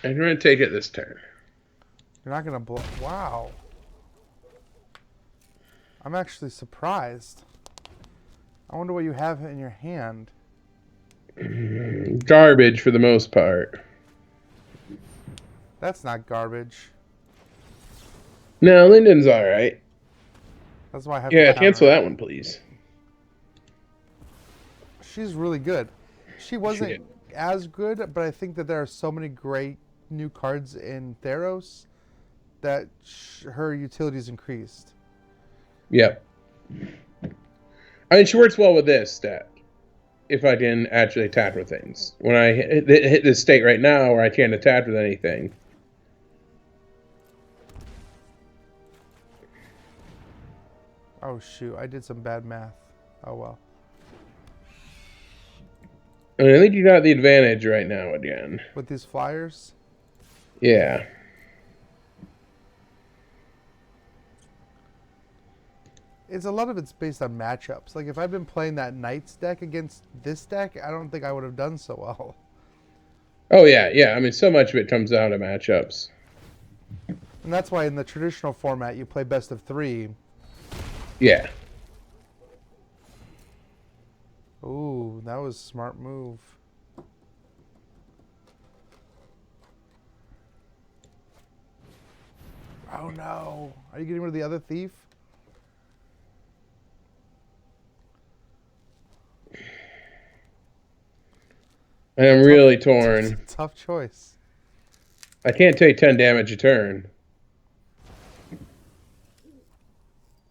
Speaker 1: I'm going to take it this turn.
Speaker 2: You're not going to blow. Wow. I'm actually surprised. I wonder what you have in your hand.
Speaker 1: Garbage for the most part.
Speaker 2: That's not garbage.
Speaker 1: No, Linden's all right.
Speaker 2: That's why I have
Speaker 1: Yeah,
Speaker 2: to
Speaker 1: cancel
Speaker 2: counter
Speaker 1: that one, please.
Speaker 2: it. she's really good. She wasn't as good, but I think that there are so many great new cards in Theros that her utility's increased.
Speaker 1: Yep. I mean, she works well with this stat. If I can actually attack with things. When I hit this state right now where I can't attack with anything.
Speaker 2: Oh, shoot. I did some bad math. Oh, well.
Speaker 1: I mean, I think you got the advantage right now again.
Speaker 2: With these flyers?
Speaker 1: Yeah.
Speaker 2: A lot of it's based on matchups. Like, if I'd been playing that Knights deck against this deck, I don't think I would have done so well.
Speaker 1: Oh, yeah. I mean, so much of it comes down to matchups.
Speaker 2: And that's why in the traditional format, you play best of 3.
Speaker 1: Yeah.
Speaker 2: Ooh, that was a smart move. Oh, no. Are you getting rid of the other thief?
Speaker 1: I am really torn.
Speaker 2: Tough choice.
Speaker 1: I can't take 10 damage a turn.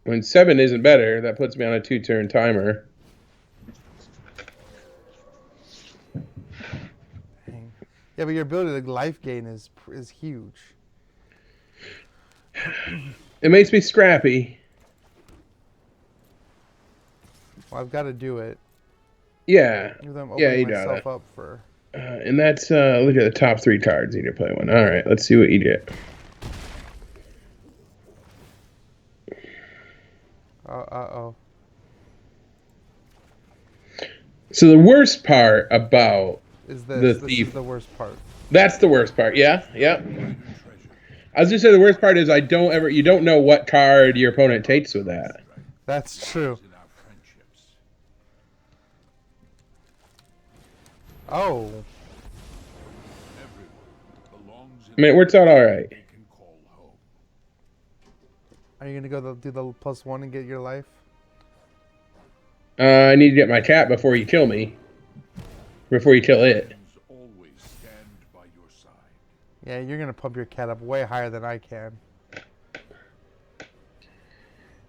Speaker 1: When 7 isn't better, that puts me on a 2-turn timer.
Speaker 2: Dang. Yeah, but your ability to life gain is huge.
Speaker 1: It makes me scrappy.
Speaker 2: Well, I've got to do it.
Speaker 1: Yeah.
Speaker 2: Even though I'm
Speaker 1: Yeah,
Speaker 2: opening
Speaker 1: you got
Speaker 2: myself
Speaker 1: it.
Speaker 2: up for...
Speaker 1: And that's, look at the top 3 cards. You need to play one. All right, let's see what you get.
Speaker 2: Uh-oh.
Speaker 1: So the worst part about
Speaker 2: Is
Speaker 1: the
Speaker 2: this
Speaker 1: thief.
Speaker 2: is the worst part.
Speaker 1: That's the worst part. Yeah. I was just saying the worst part is you don't know what card your opponent takes with that.
Speaker 2: That's true. Oh.
Speaker 1: I mean, it works out all right.
Speaker 2: Are you going to go do the +1 and get your life?
Speaker 1: I need to get my cat before you kill me. Before you kill it.
Speaker 2: Yeah, you're going to pump your cat up way higher than I can.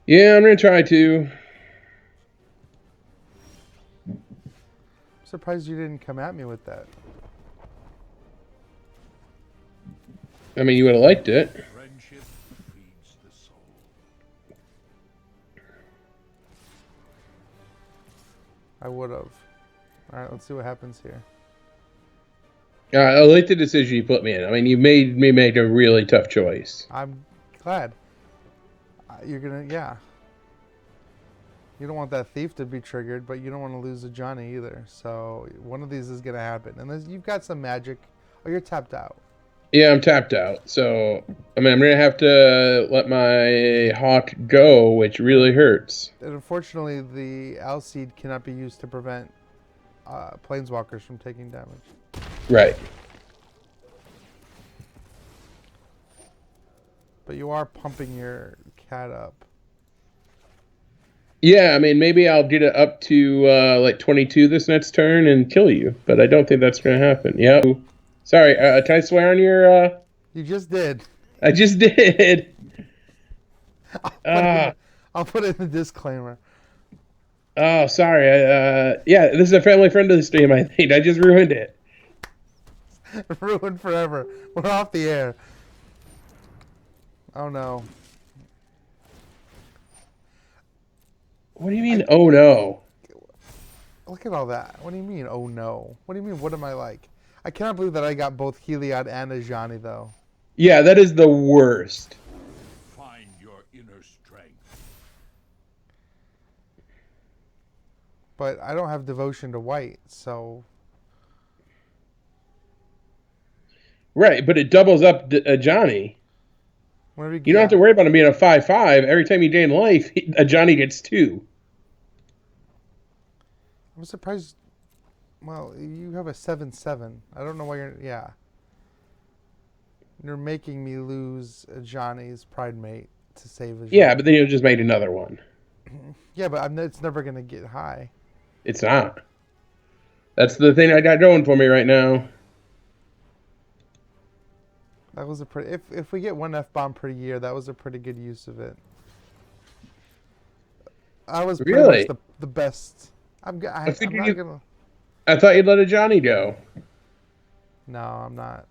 Speaker 1: Yeah, I'm going to try to.
Speaker 2: I'm surprised you didn't come at me with that.
Speaker 1: I mean, you would have liked it.
Speaker 5: Friendship feeds the soul.
Speaker 2: I would have. All right, let's see what happens here.
Speaker 1: I like the decision you put me in. I mean, you made me make a really tough choice.
Speaker 2: I'm glad. You're going to, yeah. You don't want that thief to be triggered, but you don't want to lose a Johnny either. So one of these is going to happen. And you've got some magic. Oh, you're tapped out.
Speaker 1: Yeah, I'm tapped out. So, I mean, I'm going to have to let my hawk go, which really hurts.
Speaker 2: And unfortunately, the Alseed cannot be used to prevent planeswalkers from taking damage.
Speaker 1: Right.
Speaker 2: But you are pumping your cat up.
Speaker 1: Yeah, I mean, maybe I'll get it up to like 22 this next turn and kill you, but I don't think that's going to happen. Yep. Sorry, can I swear on your...
Speaker 2: You just did.
Speaker 1: I just did.
Speaker 2: I'll put it in the disclaimer.
Speaker 1: Oh, sorry. Yeah, this is a family friend of the stream, I think. I just ruined it.
Speaker 2: Ruined forever. We're off the air. Oh, no.
Speaker 1: What do you mean, oh no?
Speaker 2: Look at all that. What do you mean, oh no? What do you mean, what am I like? I cannot believe that I got both Heliod and a Johnny, though.
Speaker 1: Yeah, that is the worst.
Speaker 5: Find your inner strength.
Speaker 2: But I don't have devotion to white, so...
Speaker 1: Right, but it doubles up a Johnny.
Speaker 2: Whenever
Speaker 1: You don't have to worry about him being a 5/5. Every time you gain life, a Johnny gets 2.
Speaker 2: I'm surprised... Well, you have a 7/7. I don't know why you're... Yeah. You're making me lose a Johnny's Pride Mate to save a Johnny.
Speaker 1: Yeah, but then you'll just make another one.
Speaker 2: Yeah, but it's never going to get high.
Speaker 1: It's not. That's the thing I got going for me right now.
Speaker 2: That was a pretty. If we get one F-bomb per year, that was a pretty good use of it. I was pretty much
Speaker 1: Really?
Speaker 2: the best. I'm not gonna.
Speaker 1: I thought you'd let a Johnny go.
Speaker 2: No, I'm not.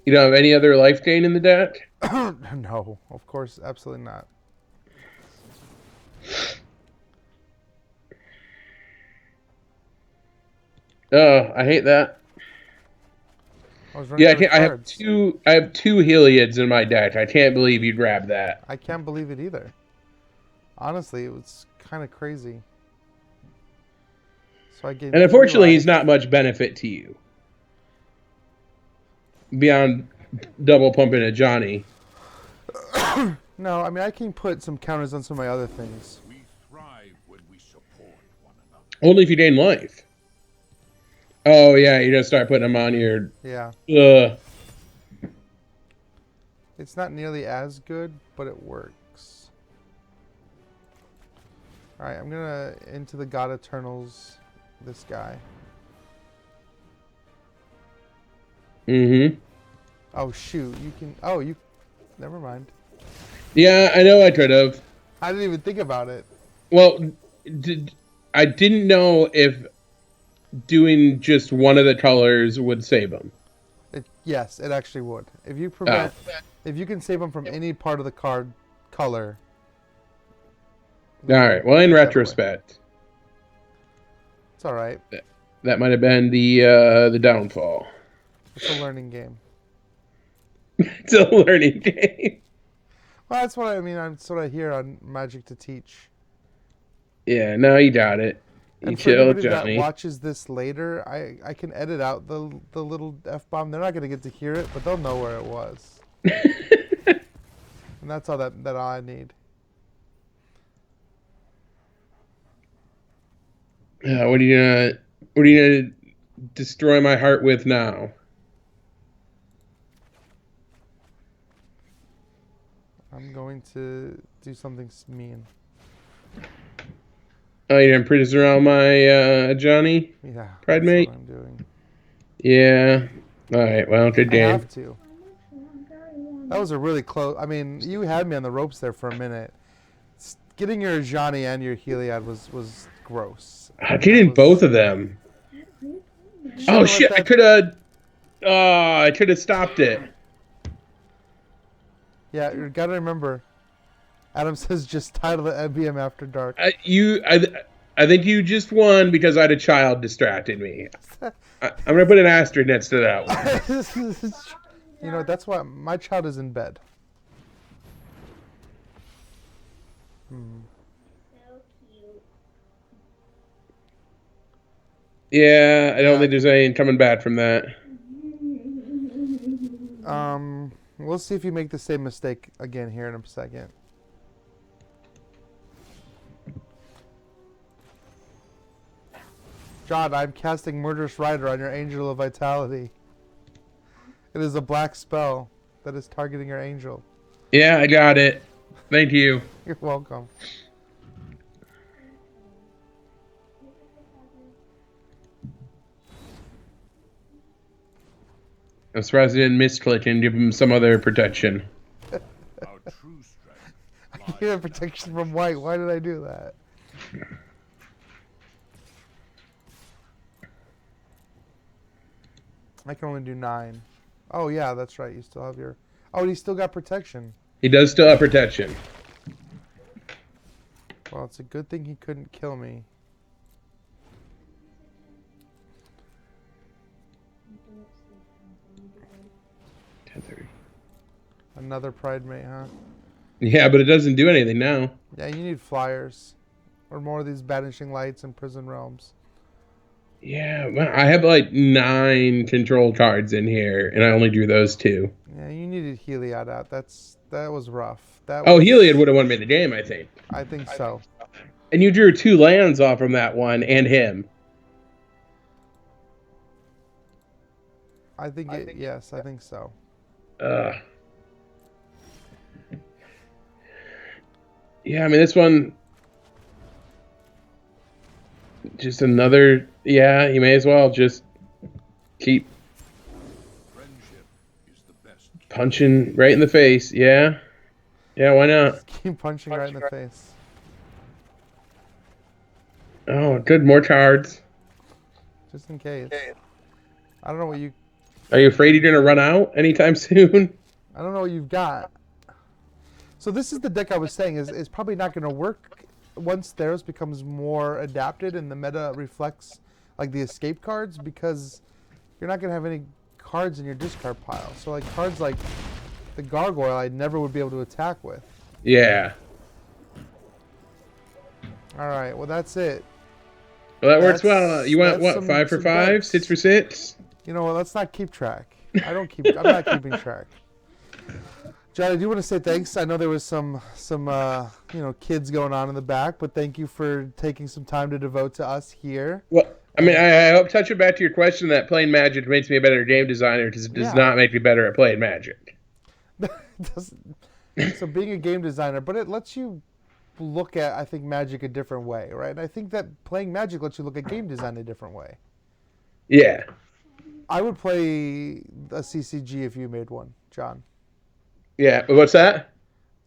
Speaker 1: You don't have any other life gain in the deck?
Speaker 2: No, of course, absolutely not.
Speaker 1: Oh, I hate that.
Speaker 2: I was running
Speaker 1: Yeah,
Speaker 2: out of
Speaker 1: I have
Speaker 2: cards.
Speaker 1: I have two Heliads in my deck. I can't believe you grabbed that.
Speaker 2: I can't believe it either. Honestly, it was kind of crazy. So I gave.
Speaker 1: And unfortunately, he's not much benefit to you. Beyond double pumping a Johnny.
Speaker 2: No, I mean I can put some counters on some of my other things.
Speaker 5: We thrive when we support one another.
Speaker 1: Only if you gain life. Oh, yeah, you just start putting them on your...
Speaker 2: Yeah. It's not nearly as good, but it works. Alright, I'm gonna into the God Eternals, this guy.
Speaker 1: Mm-hmm.
Speaker 2: Oh, shoot. You can... Oh, you... Never mind.
Speaker 1: Yeah, I know I could have.
Speaker 2: I didn't even think about it.
Speaker 1: Well, I didn't know if doing just one of the colors would save them.
Speaker 2: Yes, it actually would. If you prevent... If you can save them from any part of the card color...
Speaker 1: Alright, well, in retrospect...
Speaker 2: It's alright.
Speaker 1: That might have been the downfall.
Speaker 2: It's a learning game.
Speaker 1: It's a learning game.
Speaker 2: Well, that's what I mean. That's what I hear on Magic to Teach.
Speaker 1: Yeah, no, you got it. You
Speaker 2: And for
Speaker 1: chill,
Speaker 2: anybody
Speaker 1: Johnny.
Speaker 2: that watches this later, I can edit out the little F-bomb. They're not going to get to hear it, but they'll know where it was. And that's all that I need.
Speaker 1: What are you gonna destroy my heart with now?
Speaker 2: I'm going to do something mean.
Speaker 1: Oh, you're gonna produce around my Johnny?
Speaker 2: Yeah.
Speaker 1: Pride
Speaker 2: that's
Speaker 1: mate?
Speaker 2: what I'm doing.
Speaker 1: Yeah. Alright, well, good
Speaker 2: I
Speaker 1: game.
Speaker 2: have to. That was a really close... I mean, you had me on the ropes there for a minute. Getting your Johnny and your Heliod was gross.
Speaker 1: Getting both of them. Oh shit! I could have stopped it.
Speaker 2: Yeah, you gotta remember. Adam says just title it MBM After Dark.
Speaker 1: I think you just won because I had a child distracted me. I'm gonna put an asterisk next to that one.
Speaker 2: You know, that's why my child is in bed.
Speaker 3: So cute.
Speaker 1: Yeah, I don't think there's anything coming back from that.
Speaker 2: We'll see if you make the same mistake again here in a second. John, I'm casting Murderous Rider on your Angel of Vitality. It is a black spell that is targeting your angel.
Speaker 1: Yeah, I got it. Thank you.
Speaker 2: You're welcome.
Speaker 1: I'm surprised I didn't misclick and give him some other protection.
Speaker 5: Our true strength.
Speaker 2: You have protection from white. Why did I do that? I can only do 9. Oh, yeah, that's right. You still have your... Oh, and you still got protection.
Speaker 1: He does still have protection.
Speaker 2: Well, it's a good thing he couldn't kill me. Another Pride Mate, huh?
Speaker 1: Yeah, but it doesn't do anything now.
Speaker 2: Yeah, you need flyers. Or more of these Banishing Lights and Prison Realms.
Speaker 1: Yeah, well, I have like 9 control cards in here, and I only drew those 2.
Speaker 2: Yeah, you needed Heliod out. That was rough.
Speaker 1: Oh, Heliod would have won me the game, I think.
Speaker 2: I think so.
Speaker 1: And you drew 2 lands off from that one, and him.
Speaker 2: Yes, I think so.
Speaker 1: Yeah, I mean, this one Just another. Yeah, you may as well just keep
Speaker 5: Friendship is the best.
Speaker 1: punching right in the face. Yeah. Yeah, why not?
Speaker 2: Keep punching right in the face.
Speaker 1: Oh, good. More cards.
Speaker 2: Just in case. I don't know what you...
Speaker 1: Are you afraid you're going to run out anytime soon?
Speaker 2: I don't know what you've got. So this is the deck I was saying is probably not going to work once Theros becomes more adapted and the meta reflects like the escape cards, because you're not going to have any cards in your discard pile. So like cards like the Gargoyle I never would be able to attack with.
Speaker 1: Yeah.
Speaker 2: All right, well that's it.
Speaker 1: Well, that works
Speaker 2: That's-
Speaker 1: well. You want
Speaker 2: that's
Speaker 1: what?
Speaker 2: some-
Speaker 1: 5 for
Speaker 2: some
Speaker 1: 5?
Speaker 2: decks.
Speaker 1: 6 for 6?
Speaker 2: You know what, let's not keep track. I'm not keeping track. John, I do want to say thanks. I know there was some kids going on in the back, but thank you for taking some time to devote to us here.
Speaker 1: Well, I mean, I hope touching back to your question that playing Magic makes me a better game designer because it does
Speaker 2: Yeah.
Speaker 1: not make me better at playing Magic.
Speaker 2: So being a game designer, but it lets you look at, I think, Magic a different way, right? And I think that playing Magic lets you look at game design a different way.
Speaker 1: Yeah.
Speaker 2: I would play a CCG if you made one, John.
Speaker 1: Yeah. But what's that?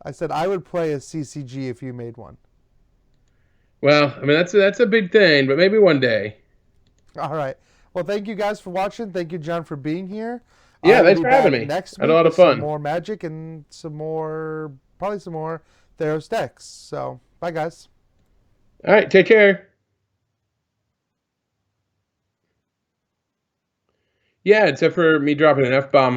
Speaker 2: I said I would play a CCG if you made one.
Speaker 1: Well, I mean, that's a big thing, but maybe one day.
Speaker 2: All right. Well, thank you guys for watching. Thank you, John, for being here.
Speaker 1: Yeah,
Speaker 2: I will
Speaker 1: thanks
Speaker 2: be
Speaker 1: for having
Speaker 2: back
Speaker 1: me.
Speaker 2: Next
Speaker 1: Had a
Speaker 2: week
Speaker 1: lot of
Speaker 2: with some
Speaker 1: fun.
Speaker 2: more Magic and probably some more Theros decks. So, bye, guys.
Speaker 1: All right. Take care. Yeah, except for me dropping an F-bomb on